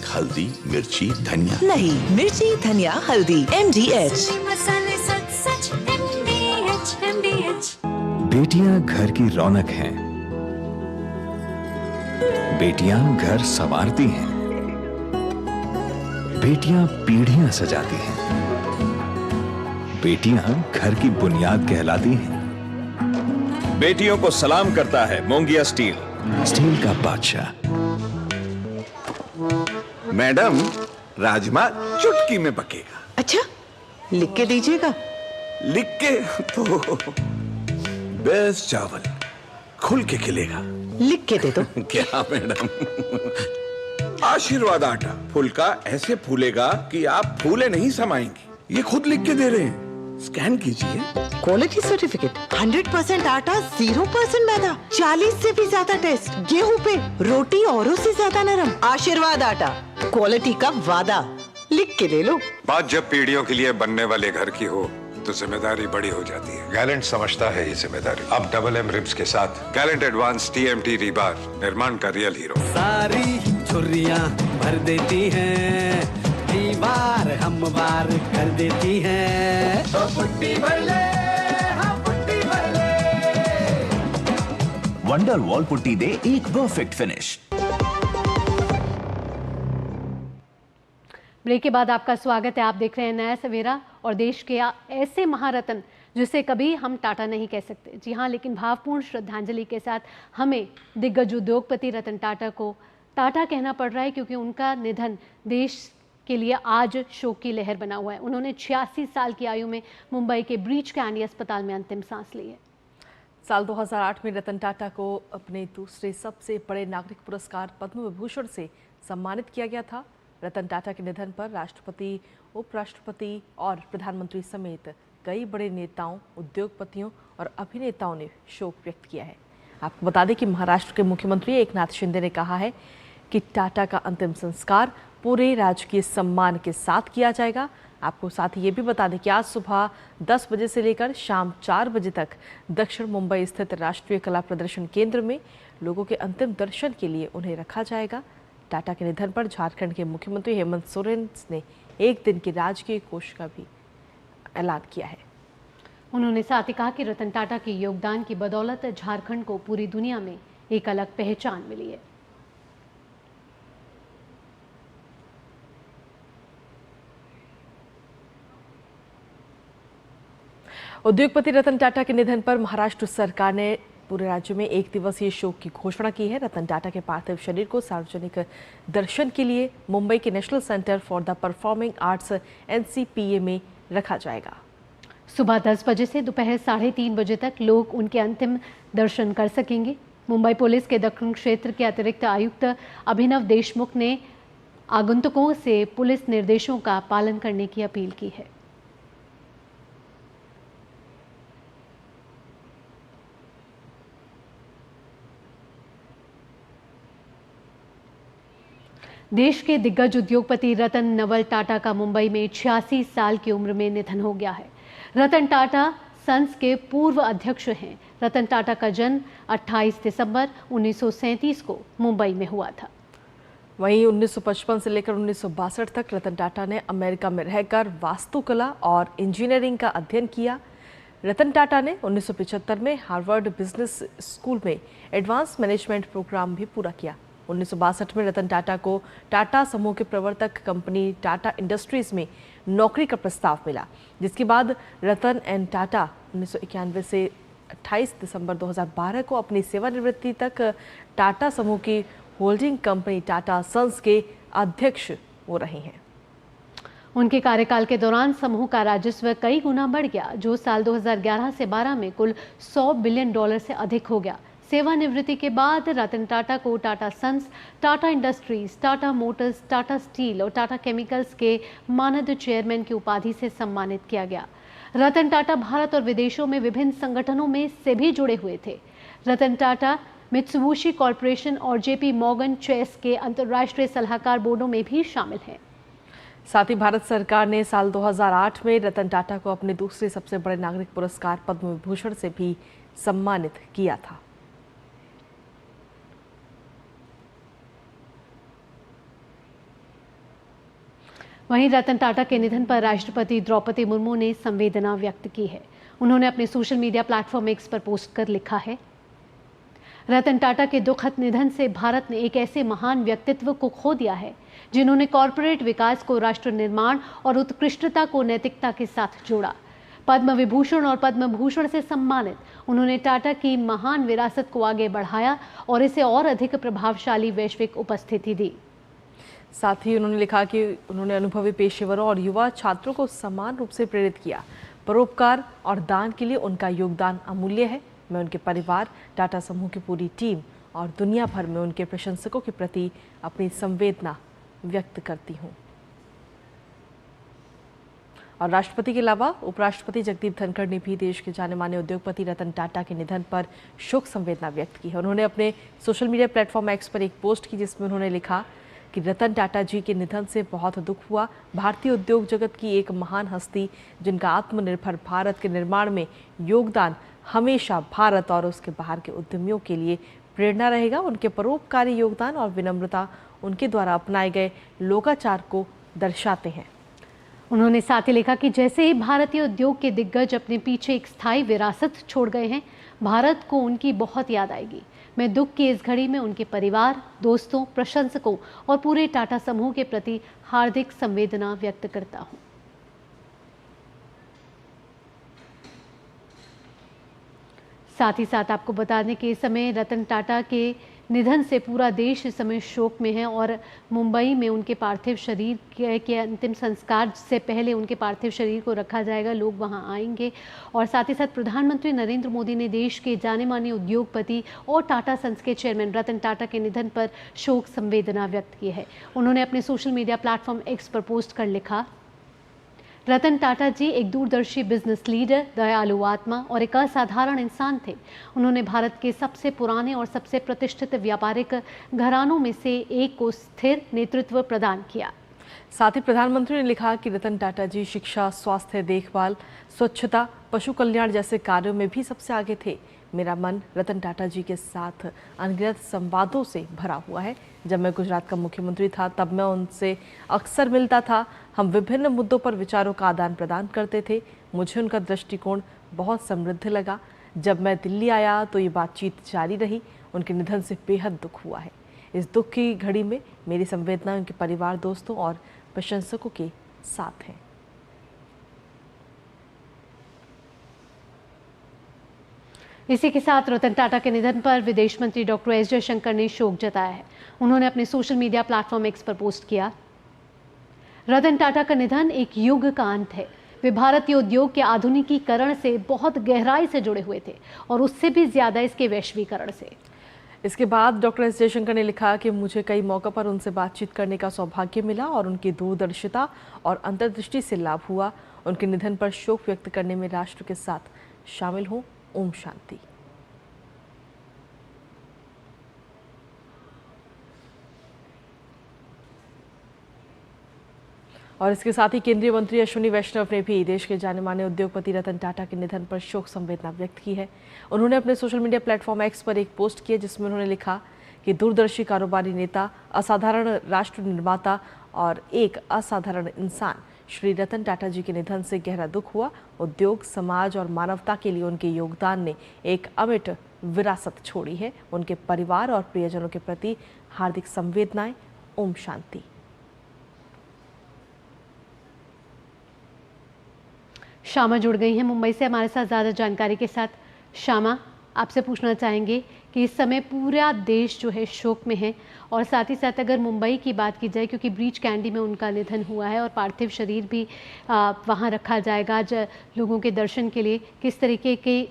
हल्दी, मिर्ची, धनिया नहीं, मिर्ची, धनिया, हल्दी, MDH। बेटियां घर की रौनक हैं। बेटियां घर संवारती हैं। बेटियां पीढ़ियां सजाती हैं। बेटियां घर की बुनियाद कहलाती हैं। बेटियों को सलाम करता है मोंगिया स्टील, स्टील का बादशाह। मैडम, राजमा चुटकी में पकेगा। अच्छा, लिख के दीजिएगा। लिख के तो बेस्ट चावल खुल के खिलेगा। लिख के दे दो। क्या मैडम? आशीर्वाद आटा फुलका ऐसे फूलेगा कि आप फूले नहीं समाएंगे। ये खुद लिख के दे रहे हैं, स्कैन कीजिए। क्वालिटी सर्टिफिकेट, 100% आटा, 0% मैदा, 40 से भी ज्यादा टेस्ट, गेहूं पे रोटी औरों से ज्यादा नरम। आशीर्वाद आटा, क्वालिटी का वादा। लिख के ले लो। बात जब पीढ़ियों के लिए बनने वाले घर की हो तो जिम्मेदारी बड़ी हो जाती है। गैलेंट समझता है ये जिम्मेदारी। अब डबल M रिब्स के साथ गैलेंट एडवांस TMT रीबार, निर्माण का रियल हीरो। सारी झुर्रियां भर देती हैं, दीवार हमवार कर देती हैं। तो पुट्टी भर ले, हाँ पुट्टी भर ले। वंडर वॉल पुट्टी दे एक परफेक्ट फिनिश। ब्रेक के बाद आपका स्वागत है। आप देख रहे हैं नया सवेरा और देश के ऐसे महारत्न जिसे कभी हम टाटा नहीं कह सकते। जी हाँ, लेकिन भावपूर्ण श्रद्धांजलि के साथ हमें दिग्गज उद्योगपति रतन टाटा को टाटा कहना पड़ रहा है, क्योंकि उनका निधन देश के लिए आज शोक की लहर बना हुआ है। उन्होंने 86 साल की आयु में मुंबई के ब्रीच कैंडी अस्पताल में अंतिम सांस ली है। साल 2008 में रतन टाटा को अपने दूसरे सबसे बड़े नागरिक पुरस्कार पद्म विभूषण से सम्मानित किया गया था। रतन टाटा के निधन पर राष्ट्रपति, उपराष्ट्रपति और प्रधानमंत्री समेत कई बड़े नेताओं, उद्योगपतियों और अभिनेताओं ने शोक व्यक्त किया है। आपको बता दें कि महाराष्ट्र के मुख्यमंत्री एकनाथ शिंदे ने कहा है कि टाटा का अंतिम संस्कार पूरे राजकीय सम्मान के साथ किया जाएगा। आपको साथ ही ये भी बता दें कि आज सुबह 10 बजे से लेकर शाम 4 बजे तक दक्षिण मुंबई स्थित राष्ट्रीय कला प्रदर्शन केंद्र में लोगों के अंतिम दर्शन के लिए उन्हें रखा जाएगा। टाटा के निधन पर झारखंड के मुख्यमंत्री हेमंत सोरेन ने एक दिन के राजकीय कोष का भी ऐलान किया है। उन्होंने साथ ही कहा कि रतन टाटा के योगदान की बदौलत झारखंड को पूरी दुनिया में एक अलग पहचान मिली है। उद्योगपति रतन टाटा के निधन पर महाराष्ट्र सरकार ने पूरे राज्य में एक दिवसीय शोक की घोषणा की है। रतन टाटा के पार्थिव शरीर को सार्वजनिक दर्शन के लिए मुंबई के national centre for the performing arts NCPA में रखा जाएगा। सुबह 10 बजे से दोपहर 3:30 बजे तक लोग उनके अंतिम दर्शन कर सकेंगे। मुंबई पुलिस के दक्षिण क्षेत्र के अतिरिक्त आयुक्त अभिनव देशमुख ने आगंतुकों से पुलिस निर्देशों का पालन करने की अपील की है। देश के दिग्गज उद्योगपति रतन नवल टाटा का मुंबई में 86 साल की उम्र में निधन हो गया है। रतन टाटा सन्स के पूर्व अध्यक्ष हैं। रतन टाटा का जन्म 28 दिसंबर 1937 को मुंबई में हुआ था। वहीं 1955 से लेकर 1962 तक रतन टाटा ने अमेरिका में रहकर वास्तुकला और इंजीनियरिंग का अध्ययन किया। रतन टाटा ने 1975 में हार्वर्ड बिजनेस स्कूल में एडवांस मैनेजमेंट प्रोग्राम भी पूरा किया। 1962 में रतन टाटा को टाटा समूह के प्रवर्तक कंपनी टाटा इंडस्ट्रीज में नौकरी का प्रस्ताव मिला, जिसके बाद रतन एंड टाटा 1991 से 28 दिसंबर 2012 को अपनी सेवानिवृत्ति तक टाटा समूह की होल्डिंग कंपनी टाटा सन्स के अध्यक्ष हो रहे हैं। उनके कार्यकाल के दौरान समूह का राजस्व कई गुना बढ़ गया, जो साल 2011 से 12 में कुल $100 बिलियन से अधिक हो गया। सेवानिवृत्ति के बाद रतन टाटा को Tata Sons, Tata Industries, Tata Motors, Tata Steel और टाटा केमिकल्स के मानद चेयरमैन की उपाधि से सम्मानित किया गया। रतन टाटा भारत और विदेशों में विभिन्न संगठनों में से भी जुड़े हुए थे। रतन टाटा मित्सुबिशी कॉरपोरेशन और JP मॉर्गन चेस के अंतर्राष्ट्रीय सलाहकार बोर्डों में भी शामिल हैं। साथ ही भारत सरकार ने साल 2008 में रतन टाटा को अपने दूसरे सबसे बड़े नागरिक पुरस्कार पद्म विभूषण से भी सम्मानित किया था। वहीं रतन टाटा के निधन पर राष्ट्रपति द्रौपदी मुर्मू ने संवेदना व्यक्त की है। उन्होंने अपने सोशल मीडिया प्लेटफॉर्म X पर पोस्ट कर लिखा है, रतन टाटा के दुखद निधन से भारत ने एक ऐसे महान व्यक्तित्व को खो दिया है जिन्होंने कॉरपोरेट विकास को राष्ट्र निर्माण और उत्कृष्टता को नैतिकता के साथ जोड़ा। पद्म विभूषण और पद्म भूषण से सम्मानित उन्होंने टाटा की महान विरासत को आगे बढ़ाया और इसे और अधिक प्रभावशाली वैश्विक उपस्थिति दी। साथ ही उन्होंने लिखा कि उन्होंने अनुभवी पेशेवरों और युवा छात्रों को समान रूप से प्रेरित किया। परोपकार और दान के लिए उनका योगदान अमूल्य है। मैं उनके परिवार, टाटा समूह की पूरी टीम और दुनिया भर में उनके प्रशंसकों के प्रति अपनी संवेदना व्यक्त करती हूँ। और राष्ट्रपति के अलावा उपराष्ट्रपति जगदीप धनखड़ ने भी देश के जाने माने उद्योगपति रतन टाटा के निधन पर शोक संवेदना व्यक्त की है। उन्होंने अपने सोशल मीडिया प्लेटफॉर्म X पर एक पोस्ट की, जिसमें उन्होंने लिखा कि रतन टाटा जी के निधन से बहुत दुख हुआ। भारतीय उद्योग जगत की एक महान हस्ती, जिनका आत्मनिर्भर भारत के निर्माण में योगदान हमेशा भारत और उसके बाहर के उद्यमियों के लिए प्रेरणा रहेगा। उनके परोपकारी योगदान और विनम्रता उनके द्वारा अपनाए गए लोकाचार को दर्शाते हैं। उन्होंने साथ ही लिखा कि जैसे ही भारतीय उद्योग के दिग्गज अपने पीछे एक स्थायी विरासत छोड़ गए हैं, भारत को उनकी बहुत याद आएगी। मैं दुख की इस घड़ी में उनके परिवार, दोस्तों, प्रशंसकों और पूरे टाटा समूह के प्रति हार्दिक संवेदना व्यक्त करता हूं। साथ ही साथ आपको बता दें कि इस समय रतन टाटा के निधन से पूरा देश इस समय शोक में है और मुंबई में उनके पार्थिव शरीर के अंतिम संस्कार से पहले उनके पार्थिव शरीर को रखा जाएगा। लोग वहां आएंगे और साथ ही साथ प्रधानमंत्री नरेंद्र मोदी ने देश के जाने माने उद्योगपति और टाटा सन्स के चेयरमैन रतन टाटा के निधन पर शोक संवेदना व्यक्त की है। उन्होंने अपने सोशल मीडिया प्लेटफॉर्म एक्स पर पोस्ट कर लिखा, रतन टाटा जी एक दूरदर्शी बिजनेस लीडर, दयालु आत्मा और एक असाधारण इंसान थे। उन्होंने भारत के सबसे पुराने और सबसे प्रतिष्ठित व्यापारिक घरानों में से एक को स्थिर नेतृत्व प्रदान किया। साथ ही प्रधानमंत्री ने लिखा कि रतन टाटा जी शिक्षा, स्वास्थ्य देखभाल, स्वच्छता, पशु कल्याण जैसे कार्यों में भी सबसे आगे थे। मेरा मन रतन टाटा जी के साथ अनगिनत संवादों से भरा हुआ है। जब मैं गुजरात का मुख्यमंत्री था तब मैं उनसे अक्सर मिलता था। हम विभिन्न मुद्दों पर विचारों का आदान प्रदान करते थे। मुझे उनका दृष्टिकोण बहुत समृद्ध लगा। जब मैं दिल्ली आया तो ये बातचीत जारी रही। उनके निधन से बेहद दुख हुआ है। इस दुख की घड़ी में मेरी संवेदना उनके परिवार, दोस्तों और प्रशंसकों के साथ है। इसी के साथ रतन टाटा के निधन पर विदेश मंत्री डॉक्टर एस जयशंकर ने शोक जताया है। उन्होंने अपने सोशल मीडिया प्लेटफॉर्म एक्स पर पोस्ट किया, रतन टाटा का निधन एक युग का अंत है। वे भारतीय उद्योग के आधुनिकीकरण से बहुत गहराई से जुड़े हुए थे और उससे भी ज्यादा इसके वैश्वीकरण से। इसके बाद डॉक्टर एस जयशंकर ने लिखा कि मुझे कई मौक़ों पर उनसे बातचीत करने का सौभाग्य मिला और उनकी दूरदर्शिता और अंतर्दृष्टि से लाभ हुआ। उनके निधन पर शोक व्यक्त करने में राष्ट्र के साथ शामिल हूँ। ओम शांति। और इसके साथ ही केंद्रीय मंत्री अश्विनी वैष्णव ने भी देश के जाने माने उद्योगपति रतन टाटा के निधन पर शोक संवेदना व्यक्त की है। उन्होंने अपने सोशल मीडिया प्लेटफॉर्म एक्स पर एक पोस्ट किया जिसमें उन्होंने लिखा कि दूरदर्शी कारोबारी नेता, असाधारण राष्ट्र निर्माता और एक असाधारण इंसान श्री रतन टाटा जी के निधन से गहरा दुख हुआ। उद्योग, समाज और मानवता के लिए उनके योगदान ने एक अमिट विरासत छोड़ी है। उनके परिवार और प्रियजनों के प्रति हार्दिक संवेदनाएं। ओम शांति। श्यामा जुड़ गई हैं मुंबई से हमारे साथ ज़्यादा जानकारी के साथ। श्यामा, आपसे पूछना चाहेंगे कि इस समय पूरा देश जो है शोक में है और साथ ही साथ अगर मुंबई की बात की जाए, क्योंकि ब्रीच कैंडी में उनका निधन हुआ है और पार्थिव शरीर भी वहाँ रखा जाएगा आज लोगों के दर्शन के लिए, किस तरीके के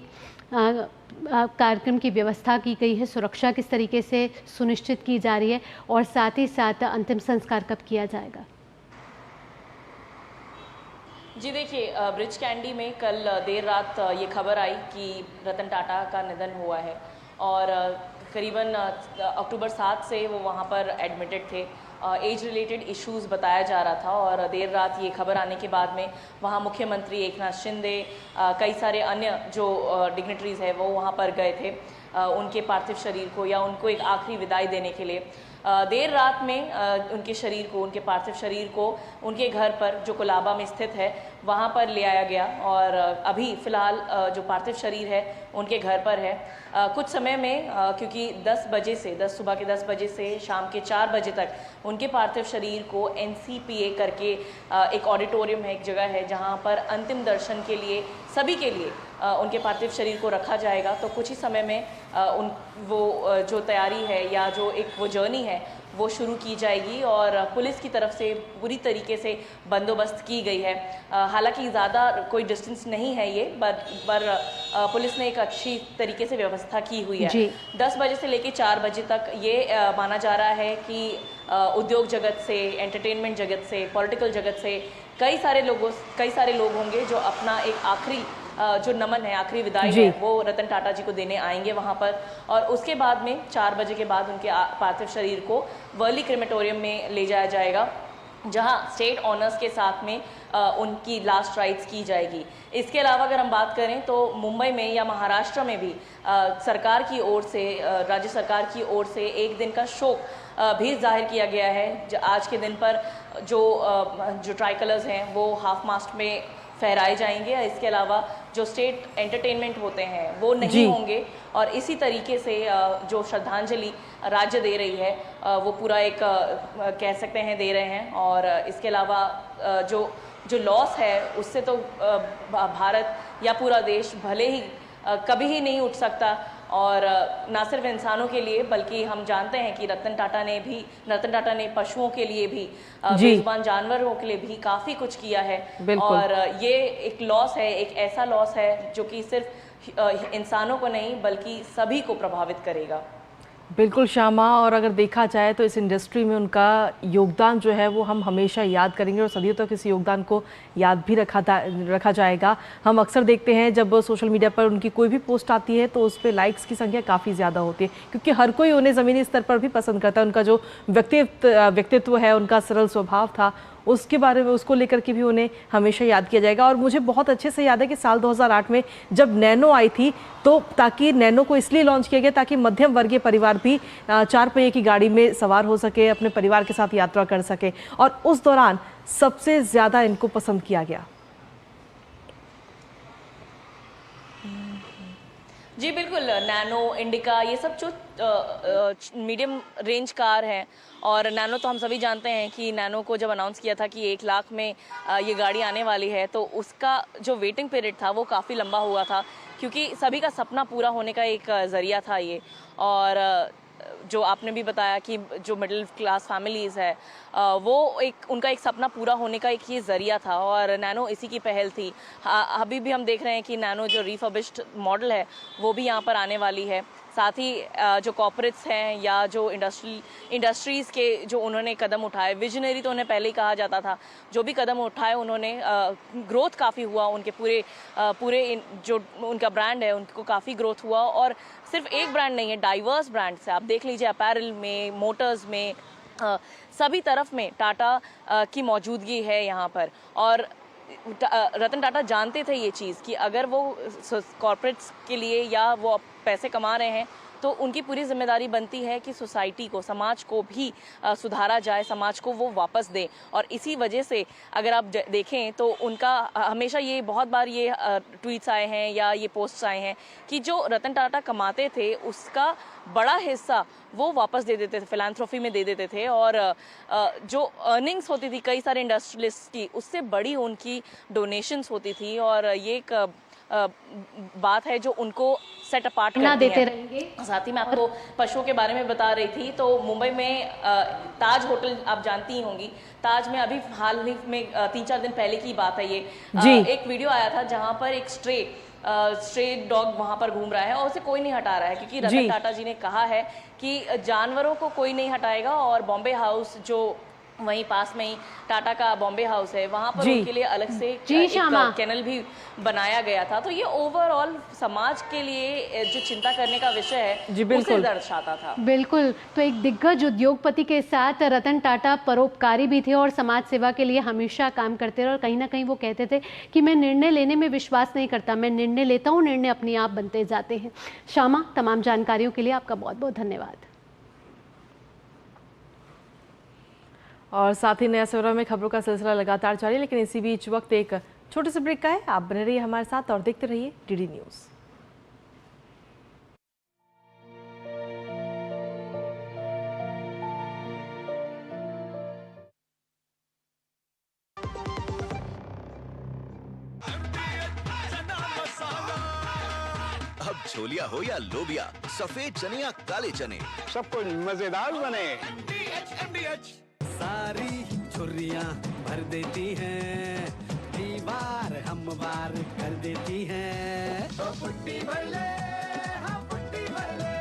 कार्यक्रम की व्यवस्था की गई है, सुरक्षा किस तरीके से सुनिश्चित की जा रही है और साथ ही साथ अंतिम संस्कार कब किया जाएगा? जी देखिए, ब्रिज कैंडी में कल देर रात ये खबर आई कि रतन टाटा का निधन हुआ है और करीबन अक्टूबर 7 से वो वहाँ पर एडमिटेड थे। एज रिलेटेड इश्यूज़ बताया जा रहा था और देर रात ये खबर आने के बाद में वहाँ मुख्यमंत्री एकनाथ शिंदे, कई सारे अन्य जो डिग्निटरीज़ है वो वहाँ पर गए थे उनके पार्थिव शरीर को या उनको एक आखिरी विदाई देने के लिए। देर रात में उनके शरीर को, उनके पार्थिव शरीर को उनके घर पर जो कोलाबा में स्थित है वहाँ पर ले आया गया और अभी फ़िलहाल जो पार्थिव शरीर है उनके घर पर है। कुछ समय में क्योंकि 10 सुबह के 10 बजे से शाम के 4 बजे तक उनके पार्थिव शरीर को NCPA करके एक ऑडिटोरियम है, एक जगह है जहाँ पर अंतिम दर्शन के लिए सभी के लिए उनके पार्थिव शरीर को रखा जाएगा। तो कुछ ही समय में वो जो तैयारी है या जो एक वो जर्नी है वो शुरू की जाएगी और पुलिस की तरफ से पूरी तरीके से बंदोबस्त की गई है। हालांकि ज़्यादा कोई डिस्टेंस नहीं है ये, पर पुलिस ने एक अच्छी तरीके से व्यवस्था की हुई है। 10 बजे से लेकर 4 बजे तक ये माना जा रहा है कि उद्योग जगत से, एंटरटेनमेंट जगत से, पॉलिटिकल जगत से कई सारे लोग होंगे जो अपना एक आखिरी जो नमन है, आखिरी विदाई है वो रतन टाटा जी को देने आएंगे वहाँ पर। और उसके बाद में 4 बजे के बाद उनके पार्थिव शरीर को वर्ली क्रेमेटोरियम में ले जाया जाएगा जहाँ स्टेट ऑनर्स के साथ में उनकी लास्ट राइट्स की जाएगी। इसके अलावा अगर हम बात करें तो मुंबई में या महाराष्ट्र में भी सरकार की ओर से, राज्य सरकार की ओर से एक दिन का शोक भी जाहिर किया गया है। आज के दिन पर जो ट्राई कलर्स हैं वो हाफ मास्ट में फहराए जाएंगे। इसके अलावा जो स्टेट एंटरटेनमेंट होते हैं वो नहीं होंगे और इसी तरीके से जो श्रद्धांजलि राज्य दे रही है वो पूरा एक कह सकते हैं दे रहे हैं। और इसके अलावा जो लॉस है उससे तो भारत या पूरा देश भले ही कभी ही नहीं उठ सकता और ना सिर्फ इंसानों के लिए बल्कि हम जानते हैं कि रतन टाटा ने पशुओं के लिए भी, बेजुबान जानवरों के लिए भी काफ़ी कुछ किया है। और ये एक लॉस है, एक ऐसा लॉस है जो कि सिर्फ इंसानों को नहीं बल्कि सभी को प्रभावित करेगा। बिल्कुल श्यामा, और अगर देखा जाए तो इस इंडस्ट्री में उनका योगदान जो है वो हम हमेशा याद करेंगे और सदियों तक इस योगदान को याद भी रखा जाएगा। हम अक्सर देखते हैं जब सोशल मीडिया पर उनकी कोई भी पोस्ट आती है तो उस पर लाइक्स की संख्या काफ़ी ज़्यादा होती है, क्योंकि हर कोई उन्हें ज़मीनी स्तर पर भी पसंद करता है। उनका जो व्यक्तित्व है, उनका सरल स्वभाव था, उसके बारे में, उसको लेकर के भी उन्हें हमेशा याद किया जाएगा। और मुझे बहुत अच्छे से याद है कि साल 2008 में जब नैनो आई थी तो ताकि नैनो को इसलिए लॉन्च किया गया ताकि मध्यम वर्गीय परिवार भी 4 पहिए की गाड़ी में सवार हो सके, अपने परिवार के साथ यात्रा कर सके, और उस दौरान सबसे ज़्यादा इनको पसंद किया गया। जी बिल्कुल, नैनो, इंडिका, ये सब जो मीडियम रेंज कार हैं, और नैनो तो हम सभी जानते हैं कि नैनो को जब अनाउंस किया था कि 1 लाख में ये गाड़ी आने वाली है, तो उसका जो वेटिंग पीरियड था वो काफ़ी लंबा हुआ था, क्योंकि सभी का सपना पूरा होने का एक ज़रिया था ये। और जो आपने भी बताया कि जो मिडिल क्लास फैमिलीज़ है वो उनका एक सपना पूरा होने का एक ये ज़रिया था, और नैनो इसी की पहल थी। अभी भी हम देख रहे हैं कि नैनो जो रिफर्बिश्ड मॉडल है वो भी यहाँ पर आने वाली है। साथ ही जो कॉर्पोरेट्स हैं या जो इंडस्ट्रीज़ के जो उन्होंने कदम उठाए, विजनरी तो उन्हें पहले ही कहा जाता था, जो भी कदम उठाए उन्होंने, ग्रोथ काफ़ी हुआ उनके पूरे जो उनका ब्रांड है उनको काफ़ी ग्रोथ हुआ। और सिर्फ एक ब्रांड नहीं है, डाइवर्स ब्रांड्स है। आप देख लीजिए अपैरल में, मोटर्स में, सभी तरफ में टाटा की मौजूदगी है यहाँ पर। और रतन टाटा जानते थे ये चीज़ कि अगर वो कॉर्पोरेट्स के लिए या वो पैसे कमा रहे हैं तो उनकी पूरी जिम्मेदारी बनती है कि सोसाइटी को, समाज को भी सुधारा जाए, समाज को वो वापस दें। और इसी वजह से अगर आप देखें तो उनका हमेशा ये बहुत बार ये ट्वीट्स आए हैं या ये पोस्ट्स आए हैं कि जो रतन टाटा कमाते थे उसका बड़ा हिस्सा वो वापस दे देते थे, फिलैंथ्रोफी में दे देते थे। और जो अर्निंग्स होती थी कई सारे इंडस्ट्रियलिस्ट की, उससे बड़ी उनकी डोनेशंस होती थी। और ये एक बात है जो उनको सेट अपार्ट करती है। साथ ही मैं आपको पशुओं के बारे में बता रही थी, तो मुंबई में ताज होटल आप जानती ही होंगी, ताज में अभी हाल ही में 3-4 दिन पहले की बात है ये, एक वीडियो आया था जहां पर एक स्ट्रे डॉग वहां पर घूम रहा है और उसे कोई नहीं हटा रहा है, क्योंकि रतन टाटा जी ने कहा है कि जानवरों को कोई नहीं हटाएगा। और बॉम्बे हाउस जो वहीं पास में ही टाटा का बॉम्बे हाउस है, वहां पर उनके लिए अलग से एक कैनल भी बनाया गया था। तो ये ओवरऑल समाज के लिए जो चिंता करने का विषय है उसे दर्शाता था। बिल्कुल, तो एक दिग्गज उद्योगपति के साथ रतन टाटा परोपकारी भी थे और समाज सेवा के लिए हमेशा काम करते रहे। और कहीं ना कहीं वो कहते थे कि मैं निर्णय लेने में विश्वास नहीं करता, मैं निर्णय लेता हूँ, निर्णय अपने आप बनते जाते हैं। श्यामा, तमाम जानकारियों के लिए आपका बहुत बहुत धन्यवाद। और साथ ही नया सवेरा में खबरों का सिलसिला लगातार जारी, लेकिन इसी बीच वक्त एक छोटे से ब्रेक का है। आप बने रहिए हमारे साथ और देखते रहिए डीडी न्यूज़। अब छोलिया हो या लोबिया, सफेद चने या काले चने, सब कुछ मजेदार बने। सारी छुर्रियां भर देती हैं, दीवार हमवार कर देती हैं। तो पुट्टी भर ले, हाँ पुट्टी भर ले।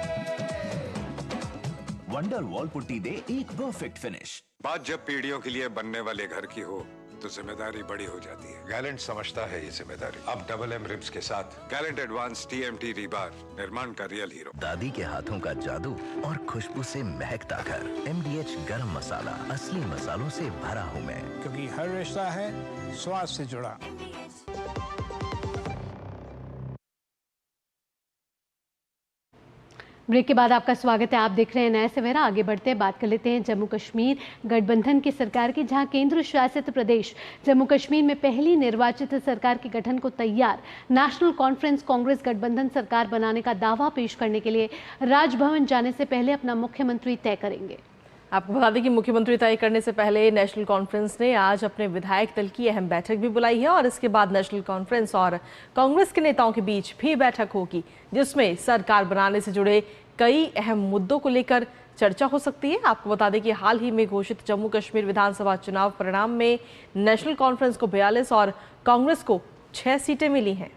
वंडर वॉल पुट्टी दे एक परफेक्ट फिनिश। बात जब पीढ़ियों के लिए बनने वाले घर की हो तो जिम्मेदारी बड़ी हो जाती है। गैलेंट समझता है ये जिम्मेदारी। अब डबल एम रिम्स के साथ गैलेंट एडवांस TMT रीबार, निर्माण का रियल हीरो। दादी के हाथों का जादू और खुशबू से महकता घर। MDH गरम मसाला, असली मसालों से भरा हूँ मैं, क्योंकि हर रिश्ता है स्वाद से जुड़ा। ब्रेक के बाद आपका स्वागत है। आप देख रहे हैं नया सवेरा। आगे बढ़ते हैं, बात कर लेते हैं जम्मू कश्मीर गठबंधन की सरकार की, जहां केंद्र शासित प्रदेश जम्मू कश्मीर में पहली निर्वाचित सरकार के गठन को तैयार नेशनल कॉन्फ्रेंस कांग्रेस गठबंधन सरकार बनाने का दावा पेश करने के लिए राजभवन जाने से पहले अपना मुख्यमंत्री तय करेंगे। आपको बता दें कि मुख्यमंत्री तय करने से पहले नेशनल कॉन्फ्रेंस ने आज अपने विधायक दल की अहम बैठक भी बुलाई है और इसके बाद नेशनल कॉन्फ्रेंस और कांग्रेस के नेताओं के बीच भी बैठक होगी, जिसमें सरकार बनाने से जुड़े कई अहम मुद्दों को लेकर चर्चा हो सकती है। आपको बता दें कि हाल ही में घोषित जम्मू कश्मीर विधानसभा चुनाव परिणाम में नेशनल कॉन्फ्रेंस को 42 और कांग्रेस को 6 सीटें मिली हैं।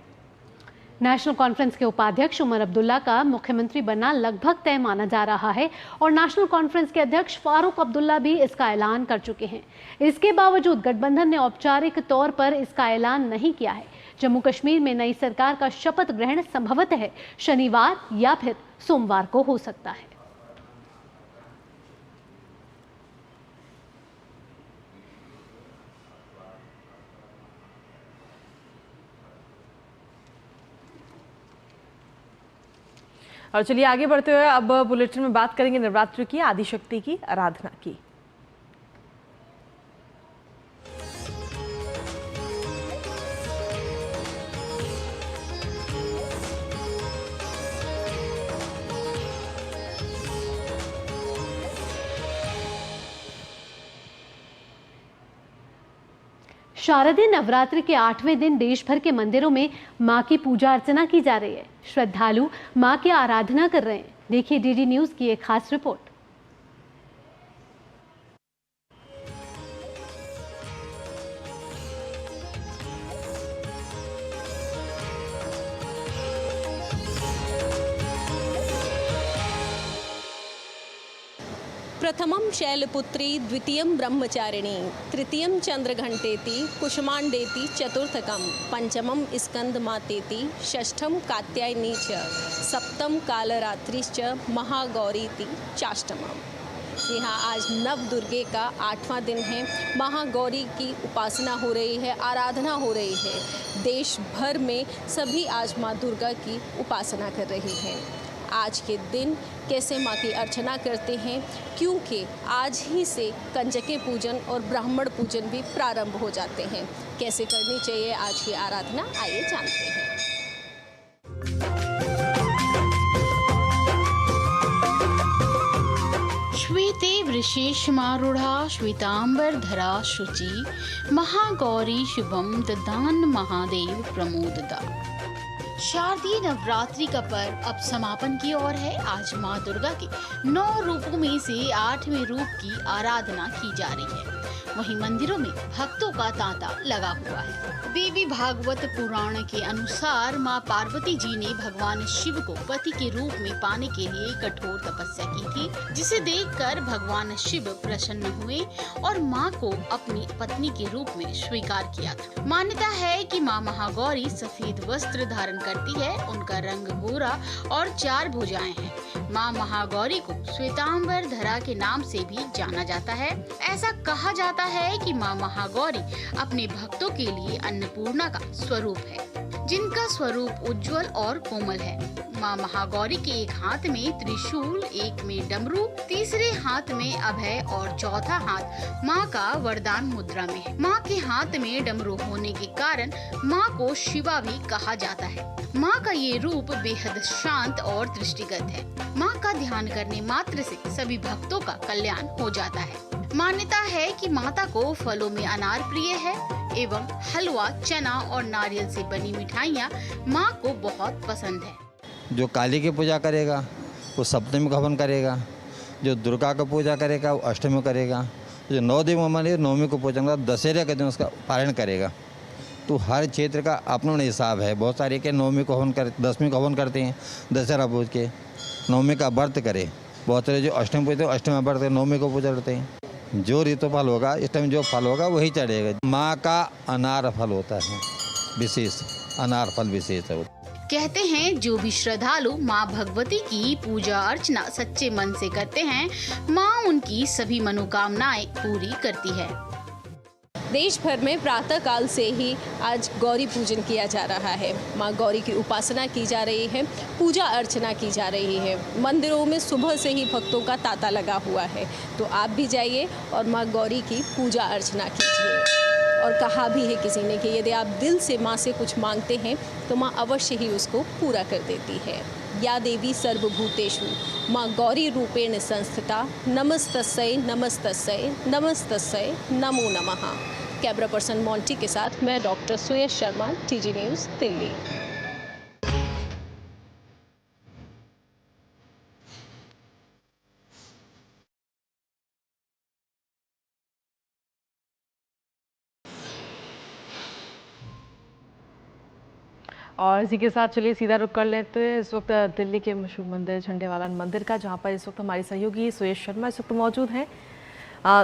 नेशनल कॉन्फ्रेंस के उपाध्यक्ष उमर अब्दुल्ला का मुख्यमंत्री बनना लगभग तय माना जा रहा है और नेशनल कॉन्फ्रेंस के अध्यक्ष फारूक अब्दुल्ला भी इसका ऐलान कर चुके हैं। इसके बावजूद गठबंधन ने औपचारिक तौर पर इसका ऐलान नहीं किया है। जम्मू कश्मीर में नई सरकार का शपथ ग्रहण संभवतः शनिवार या फिर सोमवार को हो सकता है। और चलिए आगे बढ़ते हुए अब बुलेटिन में बात करेंगे नवरात्र की, आदिशक्ति की आराधना की। शारदीय नवरात्रि के 8वें दिन देश भर के मंदिरों में मां की पूजा अर्चना की जा रही है। श्रद्धालु मां की आराधना कर रहे हैं। देखिए डीडी न्यूज की एक खास रिपोर्ट। प्रथमं शैलपुत्री, द्वितीयं ब्रह्मचारिणी, तृतीयं चंद्रघंटेति, कुसुमांडेति चतुर्थकं, पंचमं स्कंदमातेति, षष्ठं कात्यायनी च, सप्तम कालरात्रिश्च महागौरीति चाष्टमम्। जी हाँ, आज नव दुर्गे का 8वां दिन है। महागौरी की उपासना हो रही है, आराधना हो रही है। देश भर में सभी आज माँ दुर्गा की उपासना कर रही हैं। आज के दिन कैसे माँ की अर्चना करते हैं, क्योंकि आज ही से कंजके पूजन और ब्राह्मण पूजन भी प्रारंभ हो जाते हैं। कैसे करनी चाहिए आज की आराधना, आइए जानते हैं। श्वेते वृषेशमारूढ़ा श्वेतांबरधरा शुचि, महागौरी शुभम ददान महादेव प्रमोददा। शारदीय नवरात्रि का पर्व अब समापन की ओर है। आज माँ दुर्गा के 9 रूपों में से 8वें रूप की आराधना की जा रही है। वहीं मंदिरों में भक्तों का तांता लगा हुआ है। देवी भागवत पुराण के अनुसार माँ पार्वती जी ने भगवान शिव को पति के रूप में पाने के लिए कठोर तपस्या की थी, जिसे देखकर भगवान शिव प्रसन्न हुए और माँ को अपनी पत्नी के रूप में स्वीकार किया था। मान्यता है कि माँ महागौरी सफेद वस्त्र धारण करती है। उनका रंग गोरा और 4 भुजाएं हैं। माँ महागौरी को श्वेतांबर धरा के नाम से भी जाना जाता है। ऐसा कहा जाता है कि माँ महागौरी अपने भक्तों के लिए अन्नपूर्णा का स्वरूप है, जिनका स्वरूप उज्जवल और कोमल है। माँ महागौरी के एक हाथ में त्रिशूल, एक में डमरू, तीसरे हाथ में अभय और चौथा हाथ माँ का वरदान मुद्रा में है। माँ के हाथ में डमरू होने के कारण माँ को शिवा भी कहा जाता है। माँ का ये रूप बेहद शांत और दृष्टिगत है। माँ का ध्यान करने मात्र से सभी भक्तों का कल्याण हो जाता है। मान्यता है कि माता को फलों में अनार प्रिय है एवं हलवा, चना और नारियल से बनी मिठाइयाँ माँ को बहुत पसंद है। जो काली की पूजा करेगा वो सप्तमी को हवन करेगा, जो दुर्गा का पूजा करेगा वो अष्टमी को करेगा, जो 9 दिन माने 9वीं को पूजा करेगा, दशहरे के दिन उसका पारण करेगा। तो हर क्षेत्र का अपना हिसाब है। बहुत सारे के 9वीं को हवन कर, 10वीं को हवन करते हैं दशहरा पूज के, 9वीं का व्रत करे। बहुत सारे जो अष्टमी पूजते हैं अष्टमी व्रत 9वीं को पूजा करते हैं। जो ऋतुफल होगा इस टाइम जो फल होगा वही चढ़ेगा। माँ का अनार फल होता है, विशेष अनार फल विशेष है। कहते हैं जो भी श्रद्धालु माँ भगवती की पूजा अर्चना सच्चे मन से करते हैं, माँ उनकी सभी मनोकामनाएं पूरी करती है। देश भर में प्रातः काल से ही आज गौरी पूजन किया जा रहा है। माँ गौरी की उपासना की जा रही है, पूजा अर्चना की जा रही है। मंदिरों में सुबह से ही भक्तों का तांता लगा हुआ है। तो आप भी जाइए और माँ गौरी की पूजा अर्चना कीजिए। और कहा भी है किसी ने कि यदि आप दिल से माँ से कुछ मांगते हैं तो माँ अवश्य ही उसको पूरा कर देती है। या देवी सर्वभूतेषु माँ गौरी रूपेण संस्थिता नमस्तस्यै नमस्तस्यै नमस्तस्यै नमो नमः। कैमरा पर्सन मोंटी के साथ मैं डॉक्टर सुयश शर्मा, टीजी न्यूज़, दिल्ली। और इसी के साथ चलिए सीधा रुक कर लेते हैं इस वक्त दिल्ली के मशहूर मंदिर झंडेवाला मंदिर का, जहां पर इस वक्त हमारी सहयोगी सुयश शर्मा इस वक्त मौजूद हैं।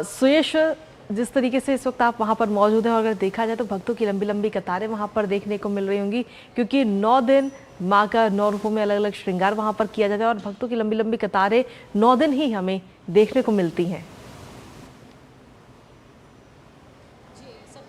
सुयश, जिस तरीके से इस वक्त आप वहां पर मौजूद हैं और अगर देखा जाए तो भक्तों की लंबी लंबी कतारें वहां पर देखने को मिल रही होंगी, क्योंकि 9 दिन माँ का 9 रूपों में अलग अलग श्रृंगार वहां पर किया जाता है और भक्तों की लंबी लंबी कतारें 9 दिन ही हमें देखने को मिलती हैं।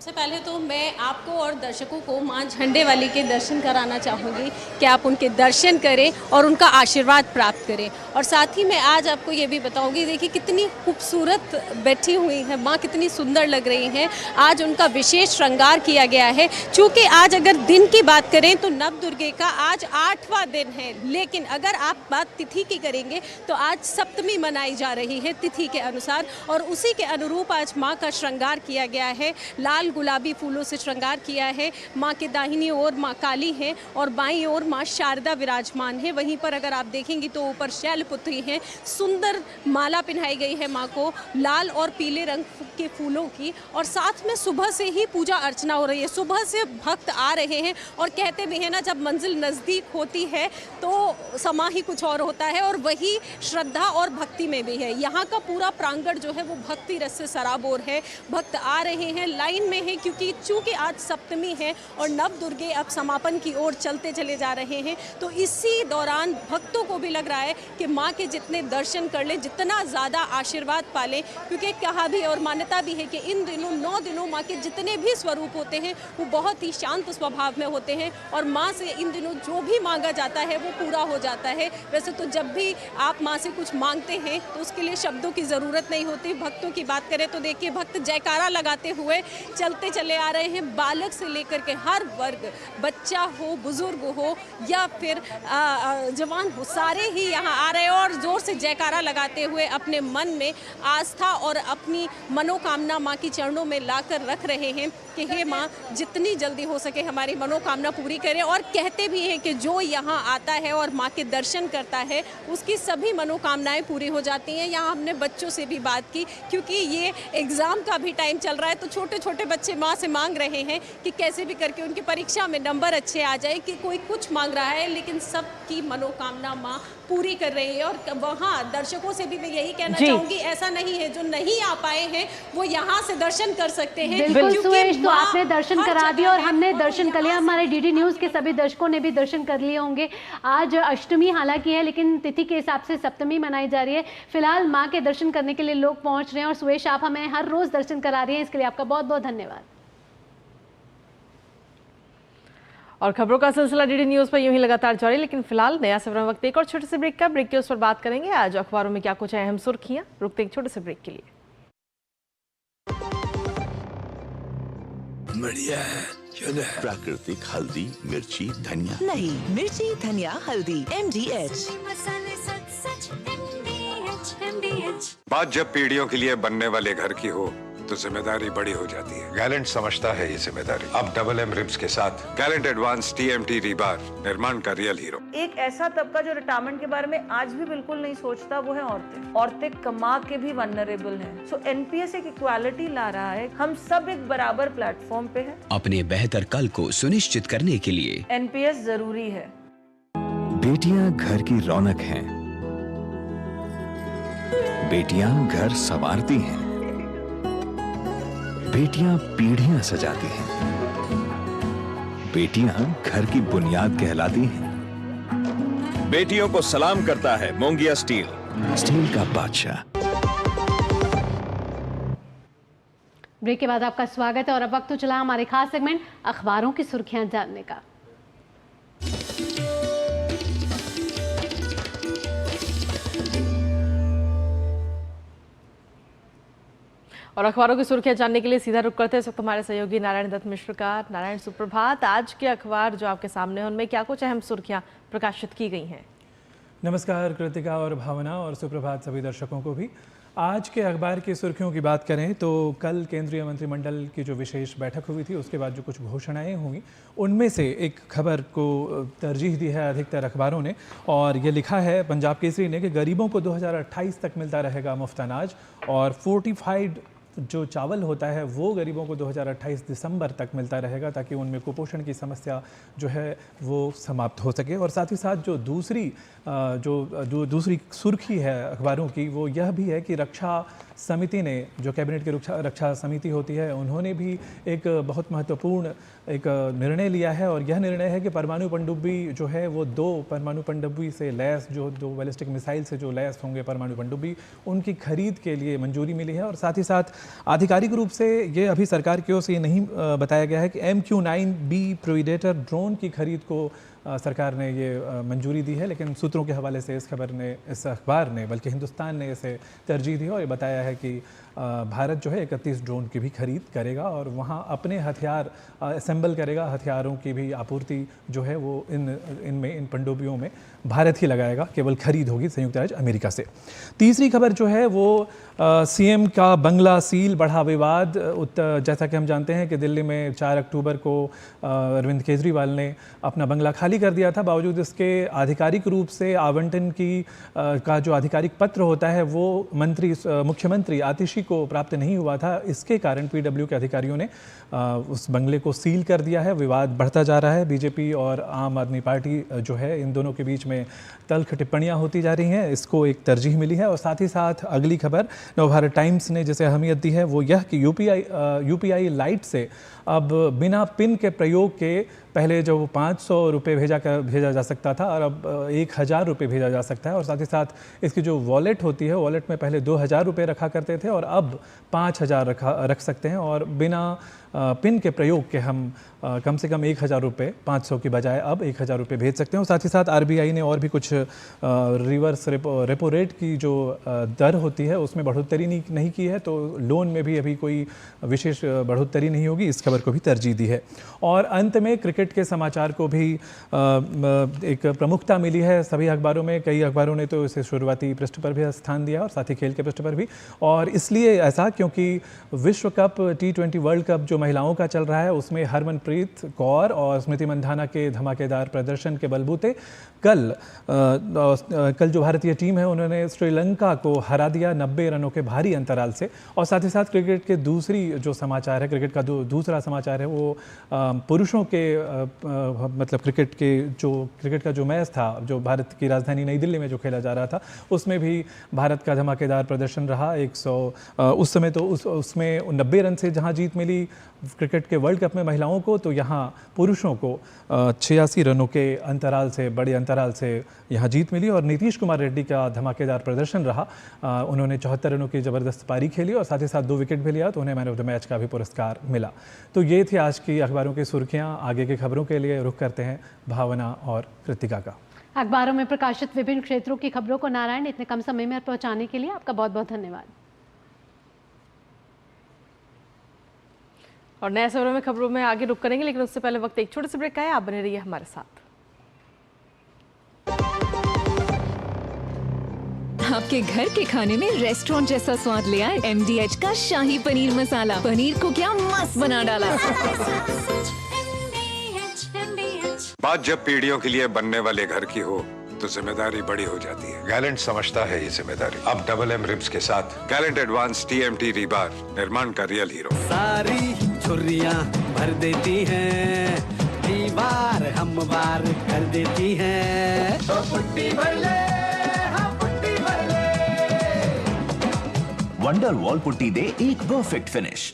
सबसे पहले तो मैं आपको और दर्शकों को माँ झंडेवाली के दर्शन कराना चाहूँगी कि आप उनके दर्शन करें और उनका आशीर्वाद प्राप्त करें। और साथ ही मैं आज आपको ये भी बताऊँगी, देखिए कितनी खूबसूरत बैठी हुई है माँ, कितनी सुंदर लग रही हैं। आज उनका विशेष श्रृंगार किया गया है। चूँकि आज अगर दिन की बात करें तो नव दुर्गे का आज 8वां दिन है, लेकिन अगर आप बात तिथि की करेंगे तो आज सप्तमी मनाई जा रही है तिथि के अनुसार, और उसी के अनुरूप आज माँ का श्रृंगार किया गया है। लाल गुलाबी फूलों से श्रृंगार किया है। माँ के दाहिनी ओर माँ काली है और बाईं ओर माँ शारदा विराजमान है। वहीं पर अगर आप देखेंगी तो ऊपर शैलपुत्री है। सुंदर माला पहनाई गई है माँ को लाल और पीले रंग के फूलों की, और साथ में सुबह से ही पूजा अर्चना हो रही है। सुबह से भक्त आ रहे हैं और कहते भी हैं ना, जब मंजिल नज़दीक होती है तो समा ही कुछ और होता है, और वही श्रद्धा और भक्ति में भी है। यहाँ का पूरा प्रांगण जो है वो भक्ति रस से सराबोर है। भक्त आ रहे हैं, लाइन में है, क्योंकि चूंकि आज सप्तमी है और नव दुर्गे अब समापन की ओर चलते चले जा रहे हैं। तो इसी दौरान भक्तों को भी लग रहा है कि माँ के जितने दर्शन कर लें, जितना ज़्यादा आशीर्वाद पालें, क्योंकि कहा भी और मान्यता भी है कि इन दिनों 9 दिनों माँ के जितने भी स्वरूप होते हैं वो बहुत ही शांत स्वभाव में होते हैं, और माँ से इन दिनों जो भी मांगा जाता है वो पूरा हो जाता है। वैसे तो जब भी आप माँ से कुछ मांगते हैं तो उसके लिए शब्दों की ज़रूरत नहीं होती। भक्तों की बात करें तो देखिए भक्त जयकारा लगाते हुए चलते चले आ रहे हैं। बालक से लेकर के हर वर्ग, बच्चा हो, बुजुर्ग हो या फिर जवान हो, सारे ही यहाँ आ रहे हैं और जोर से जयकारा लगाते हुए अपने मन में आस्था और अपनी मनोकामना माँ की चरणों में लाकर रख रहे हैं कि हे माँ, जितनी जल्दी हो सके हमारी मनोकामना पूरी करें। और कहते भी हैं कि जो यहाँ आता है और माँ के दर्शन करता है उसकी सभी मनोकामनाएं पूरी हो जाती हैं। यहाँ हमने बच्चों से भी बात की, क्योंकि ये एग्ज़ाम का भी टाइम चल रहा है, तो छोटे छोटे बच्चे माँ से मांग रहे हैं कि कैसे भी करके उनकी परीक्षा में नंबर अच्छे आ जाए। कि कोई कुछ मांग रहा है लेकिन सबकी मनोकामना माँ पूरी कर रही है। और वहाँ दर्शकों से भी मैं यही कहना चाहूँगी, ऐसा नहीं है जो नहीं आ पाए हैं वो यहाँ से दर्शन कर सकते हैं। बिल्कुल सुयश, तो आपने दर्शन करा दिया और हमने दर्शन कर लिया। हमारे डीडी न्यूज़ के सभी दर्शकों ने भी दर्शन कर लिए होंगे। आज अष्टमी हालांकि है, लेकिन तिथि के हिसाब से सप्तमी मनाई जा रही है। फिलहाल माँ के दर्शन करने के लिए लोग पहुँच रहे हैं, और सुयश आप हमें हर रोज़ दर्शन करा रही हैं, इसके लिए आपका बहुत बहुत धन्यवाद। और खबरों का सिलसिला डीडी न्यूज़ पर यूं ही लगातार जारी, लेकिन फिलहाल नया सफर वक्त एक और छोटे से ब्रेक का। ब्रेक के उस पर बात करेंगे आज अखबारों में क्या कुछ अहम सुर्खियां। रुकते एक छोटे से ब्रेक के लिए। बढ़िया है, प्राकृतिक हल्दी, मिर्ची, धनिया। नहीं, मिर्ची, धनिया, हल्दी, MDH। बात जब पीढ़ियों के लिए बनने वाले घर की हो तो जिम्मेदारी बड़ी हो जाती है। गैलेंट समझता है ये जिम्मेदारी। अब डबल M रिब्स के साथ गैलेंट एडवांस TMT रीबार, निर्माण का रियल हीरो। एक ऐसा तबका जो रिटायरमेंट के बारे में आज भी बिल्कुल नहीं सोचता, वो है औरतें। औरतें कमा के भी वल्नरेबल हैं। सो NPS एक इक्वालिटी ला रहा है। हम सब एक बराबर प्लेटफॉर्म पे हैं। अपने बेहतर कल को सुनिश्चित करने के लिए NPS जरूरी है। बेटियां घर की रौनक हैं। बेटियां घर संवारती हैं। बेटियां पीढ़ियां सजाती हैं। बेटियां घर की बुनियाद कहलाती हैं। बेटियों को सलाम करता है मोंगिया स्टील, स्टील का बादशाह। ब्रेक के बाद आपका स्वागत है और अब वक्त तो चला हमारे खास सेगमेंट अखबारों की सुर्खियां जानने का। और अखबारों की सुर्खियां जानने के लिए सीधा रुक करते हैं इस वक्त हमारे सहयोगी नारायण दत्त मिश्र का। नारायण, सुप्रभात। आज के अखबार जो आपके सामने हैं उनमें क्या कुछ अहम सुर्खियां प्रकाशित की गई हैं? नमस्कार कृतिका और भावना और सुप्रभात सभी दर्शकों को भी। आज के अखबार की सुर्खियों की बात करें तो कल केंद्रीय मंत्रिमंडल की जो विशेष बैठक हुई थी उसके बाद जो कुछ घोषणाएं हुई उनमें से एक खबर को तरजीह दी है अधिकतर अखबारों ने, और ये लिखा है पंजाब केसरी ने कि गरीबों को 2028 तक मिलता रहेगा मुफ्त अनाज, और फोर्टिफाइड जो चावल होता है वो गरीबों को 2028 दिसंबर तक मिलता रहेगा ताकि उनमें कुपोषण की समस्या जो है वो समाप्त हो सके। और साथ ही साथ जो दूसरी सुर्खी है अखबारों की वो यह भी है कि रक्षा समिति ने, जो कैबिनेट की रक्षा समिति होती है, उन्होंने भी एक बहुत महत्वपूर्ण एक निर्णय लिया है, और यह निर्णय है कि परमाणु पनडुब्बी जो है वो 2 परमाणु पनडुब्बी से लैस, जो 2 बैलिस्टिक मिसाइल से जो लैस होंगे परमाणु पनडुब्बी, उनकी खरीद के लिए मंजूरी मिली है। और साथ ही साथ आधिकारिक रूप से ये अभी सरकार की ओर से ये नहीं बताया गया है कि MQ-9B प्रेडेटर ड्रोन की खरीद को सरकार ने ये मंजूरी दी है, लेकिन सूत्रों के हवाले से इस अखबार ने बल्कि हिंदुस्तान ने इसे तरजीह दी है और ये बताया है कि भारत जो है 31 ड्रोन की भी खरीद करेगा और वहाँ अपने हथियार असेंबल करेगा, हथियारों की भी आपूर्ति जो है वो इन पनडुब्बियों में भारत ही लगाएगा, केवल खरीद होगी संयुक्त राज्य अमेरिका से। तीसरी खबर जो है वो सीएम का बंगला सील, बढ़ा विवाद। जैसा कि हम जानते हैं कि दिल्ली में 4 अक्टूबर को अरविंद केजरीवाल ने अपना बंगला खाली कर दिया था, बावजूद इसके आधिकारिक रूप से आवंटन का जो आधिकारिक पत्र होता है वो मुख्यमंत्री आतिशी को प्राप्त नहीं हुआ था। इसके कारण पीडब्ल्यू के अधिकारियों ने उस बंगले को सील कर दिया है। विवाद बढ़ता जा रहा है। बीजेपी और आम आदमी पार्टी जो है इन दोनों के बीच में तल्ख टिप्पणियां होती जा रही हैं, इसको एक तरजीह मिली है। और साथ ही साथ अगली खबर नवभारत टाइम्स ने जिसे अहमियत दी है वो यह कि यूपीआई लाइट से अब बिना पिन के प्रयोग के पहले जो 500 रुपये भेजा जा सकता था और अब 1000 रुपये भेजा जा सकता है। और साथ ही साथ इसकी जो वॉलेट होती है, वॉलेट में पहले 2000 रुपये रखा करते थे और अब 5000 रख सकते हैं, और बिना पिन के प्रयोग के हम कम से कम 1000 रुपये 500 की बजाय अब 1000 रुपये भेज सकते हैं। और साथ ही साथ आरबीआई ने और भी कुछ रिवर्स रेपो रेट की जो दर होती है उसमें बढ़ोतरी नहीं की है, तो लोन में भी अभी कोई विशेष बढ़ोतरी नहीं होगी। इस खबर को भी तरजीह दी है। और अंत में क्रिकेट के समाचार को भी एक प्रमुखता मिली है सभी अखबारों में। कई अखबारों ने तो इसे शुरुआती पृष्ठ पर भी स्थान दिया और साथ ही खेल के पृष्ठ पर भी, और इसलिए ऐसा क्योंकि विश्व कप T20 वर्ल्ड कप जो महिलाओं का चल रहा है उसमें हरमनप्रीत कौर और स्मृति मंधाना के धमाकेदार प्रदर्शन के बलबूते कल जो भारतीय टीम है उन्होंने श्रीलंका को हरा दिया 90 रनों के भारी अंतराल से। और साथ ही साथ क्रिकेट के दूसरी जो समाचार है, क्रिकेट का दूसरा समाचार है वो पुरुषों के मतलब क्रिकेट का जो मैच था जो भारत की राजधानी नई दिल्ली में जो खेला जा रहा था उसमें भी भारत का धमाकेदार प्रदर्शन रहा। 100 उस समय तो उसमें 90 रन से जहां जीत मिली क्रिकेट के वर्ल्ड कप में महिलाओं को, तो यहाँ पुरुषों को 86 रनों के अंतराल से, बड़े अंतराल से यहाँ जीत मिली। और नीतीश कुमार रेड्डी का धमाकेदार प्रदर्शन रहा। उन्होंने 74 रनों की ज़बरदस्त पारी खेली और साथ ही साथ 2 विकेट भी लिया, तो उन्हें मैन ऑफ द मैच का भी पुरस्कार मिला। तो ये थी आज की अखबारों की सुर्खियाँ। आगे की खबरों के लिए रुख करते हैं भावना और कृतिका का। अखबारों में प्रकाशित विभिन्न क्षेत्रों की खबरों को नारायण इतने कम समय में पहुंचाने के लिए आपका बहुत बहुत धन्यवाद। और नए खबरों में खबरों में आगे रुक करेंगे, लेकिन उससे पहले वक्त एक छोटे से ब्रेक का है। आप बने रहिए हमारे साथ। आपके घर के खाने में रेस्टोरेंट जैसा स्वाद ले आए MDH का शाही पनीर मसाला। पनीर को क्या मस्त बना डाला। बात जब पीढ़ियों के लिए बनने वाले घर की हो तो जिम्मेदारी बड़ी हो जाती है। गैलेंट समझता है ये जिम्मेदारी। अब MM रिब्स के साथ गैलेंट एडवांस TMT रीबार, निर्माण का रियल हीरो। सारी छुर्रियां भर देती हैं, दीवार हमवार कर देती हैं। तो पुट्टी भर ले, हाँ पुट्टी भर ले। वंडर वॉल पुट्टी दे एक परफेक्ट फिनिश।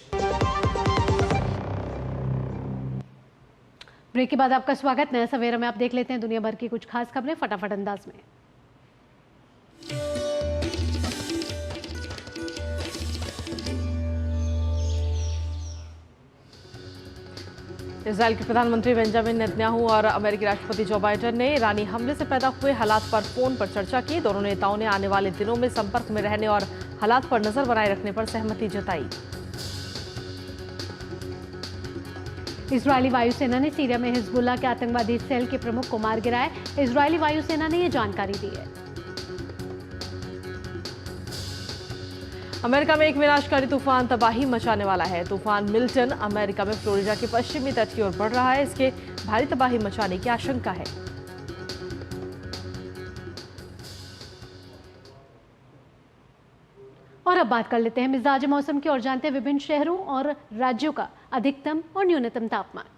ब्रेक के बाद आपका स्वागत। नया सवेरा में आप देख लेते हैं दुनिया भर की कुछ खास खबरें फटाफट अंदाज में। इजराइल के प्रधानमंत्री बेंजामिन नेतन्याहू और अमेरिकी राष्ट्रपति जो बाइडेन ने ईरानी हमले से पैदा हुए हालात पर फोन पर चर्चा की। दोनों नेताओं ने आने वाले दिनों में संपर्क में रहने और हालात पर नजर बनाए रखने पर सहमति जताई। इजरायली वायुसेना ने सीरिया में हिजबुल्लाह के आतंकवादी सेल के प्रमुख को मार गिराया। इजरायली वायुसेना ने यह जानकारी दी है। अमेरिका में एक विनाशकारी तूफान तबाही मचाने वाला है। तूफान मिल्टन अमेरिका में फ्लोरिडा के पश्चिमी तट की ओर बढ़ रहा है। इसके भारी तबाही मचाने की आशंका है। और अब बात कर लेते हैं मिजाज मौसम की और जानते हैं विभिन्न शहरों और राज्यों का अधिकतम और न्यूनतम तापमान।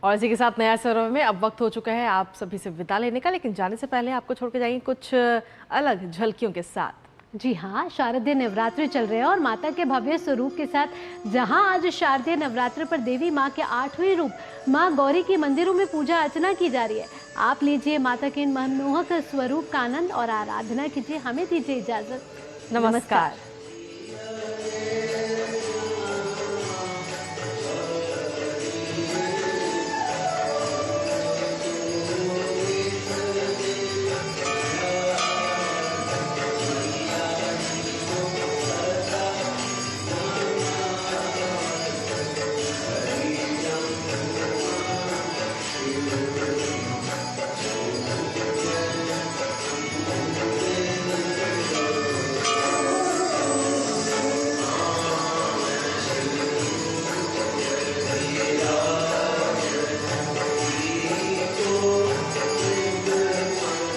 और इसी के साथ नया सर्वे में अब वक्त हो चुका है आप सभी से विदा लेने का, लेकिन जाने से पहले आपको छोड़ के जाएंगे कुछ अलग झलकियों के साथ। जी हाँ, शारदीय नवरात्रि चल रहे हैं और माता के भव्य स्वरूप के साथ जहां आज शारदीय नवरात्र पर देवी माँ के 8वें रूप माँ गौरी की मंदिरों में पूजा अर्चना की जा रही है। आप लीजिए माता के इन मनमोहक स्वरूप का आनंद और आराधना कीजिए। हमें दीजिए इजाजत। नमस्कार।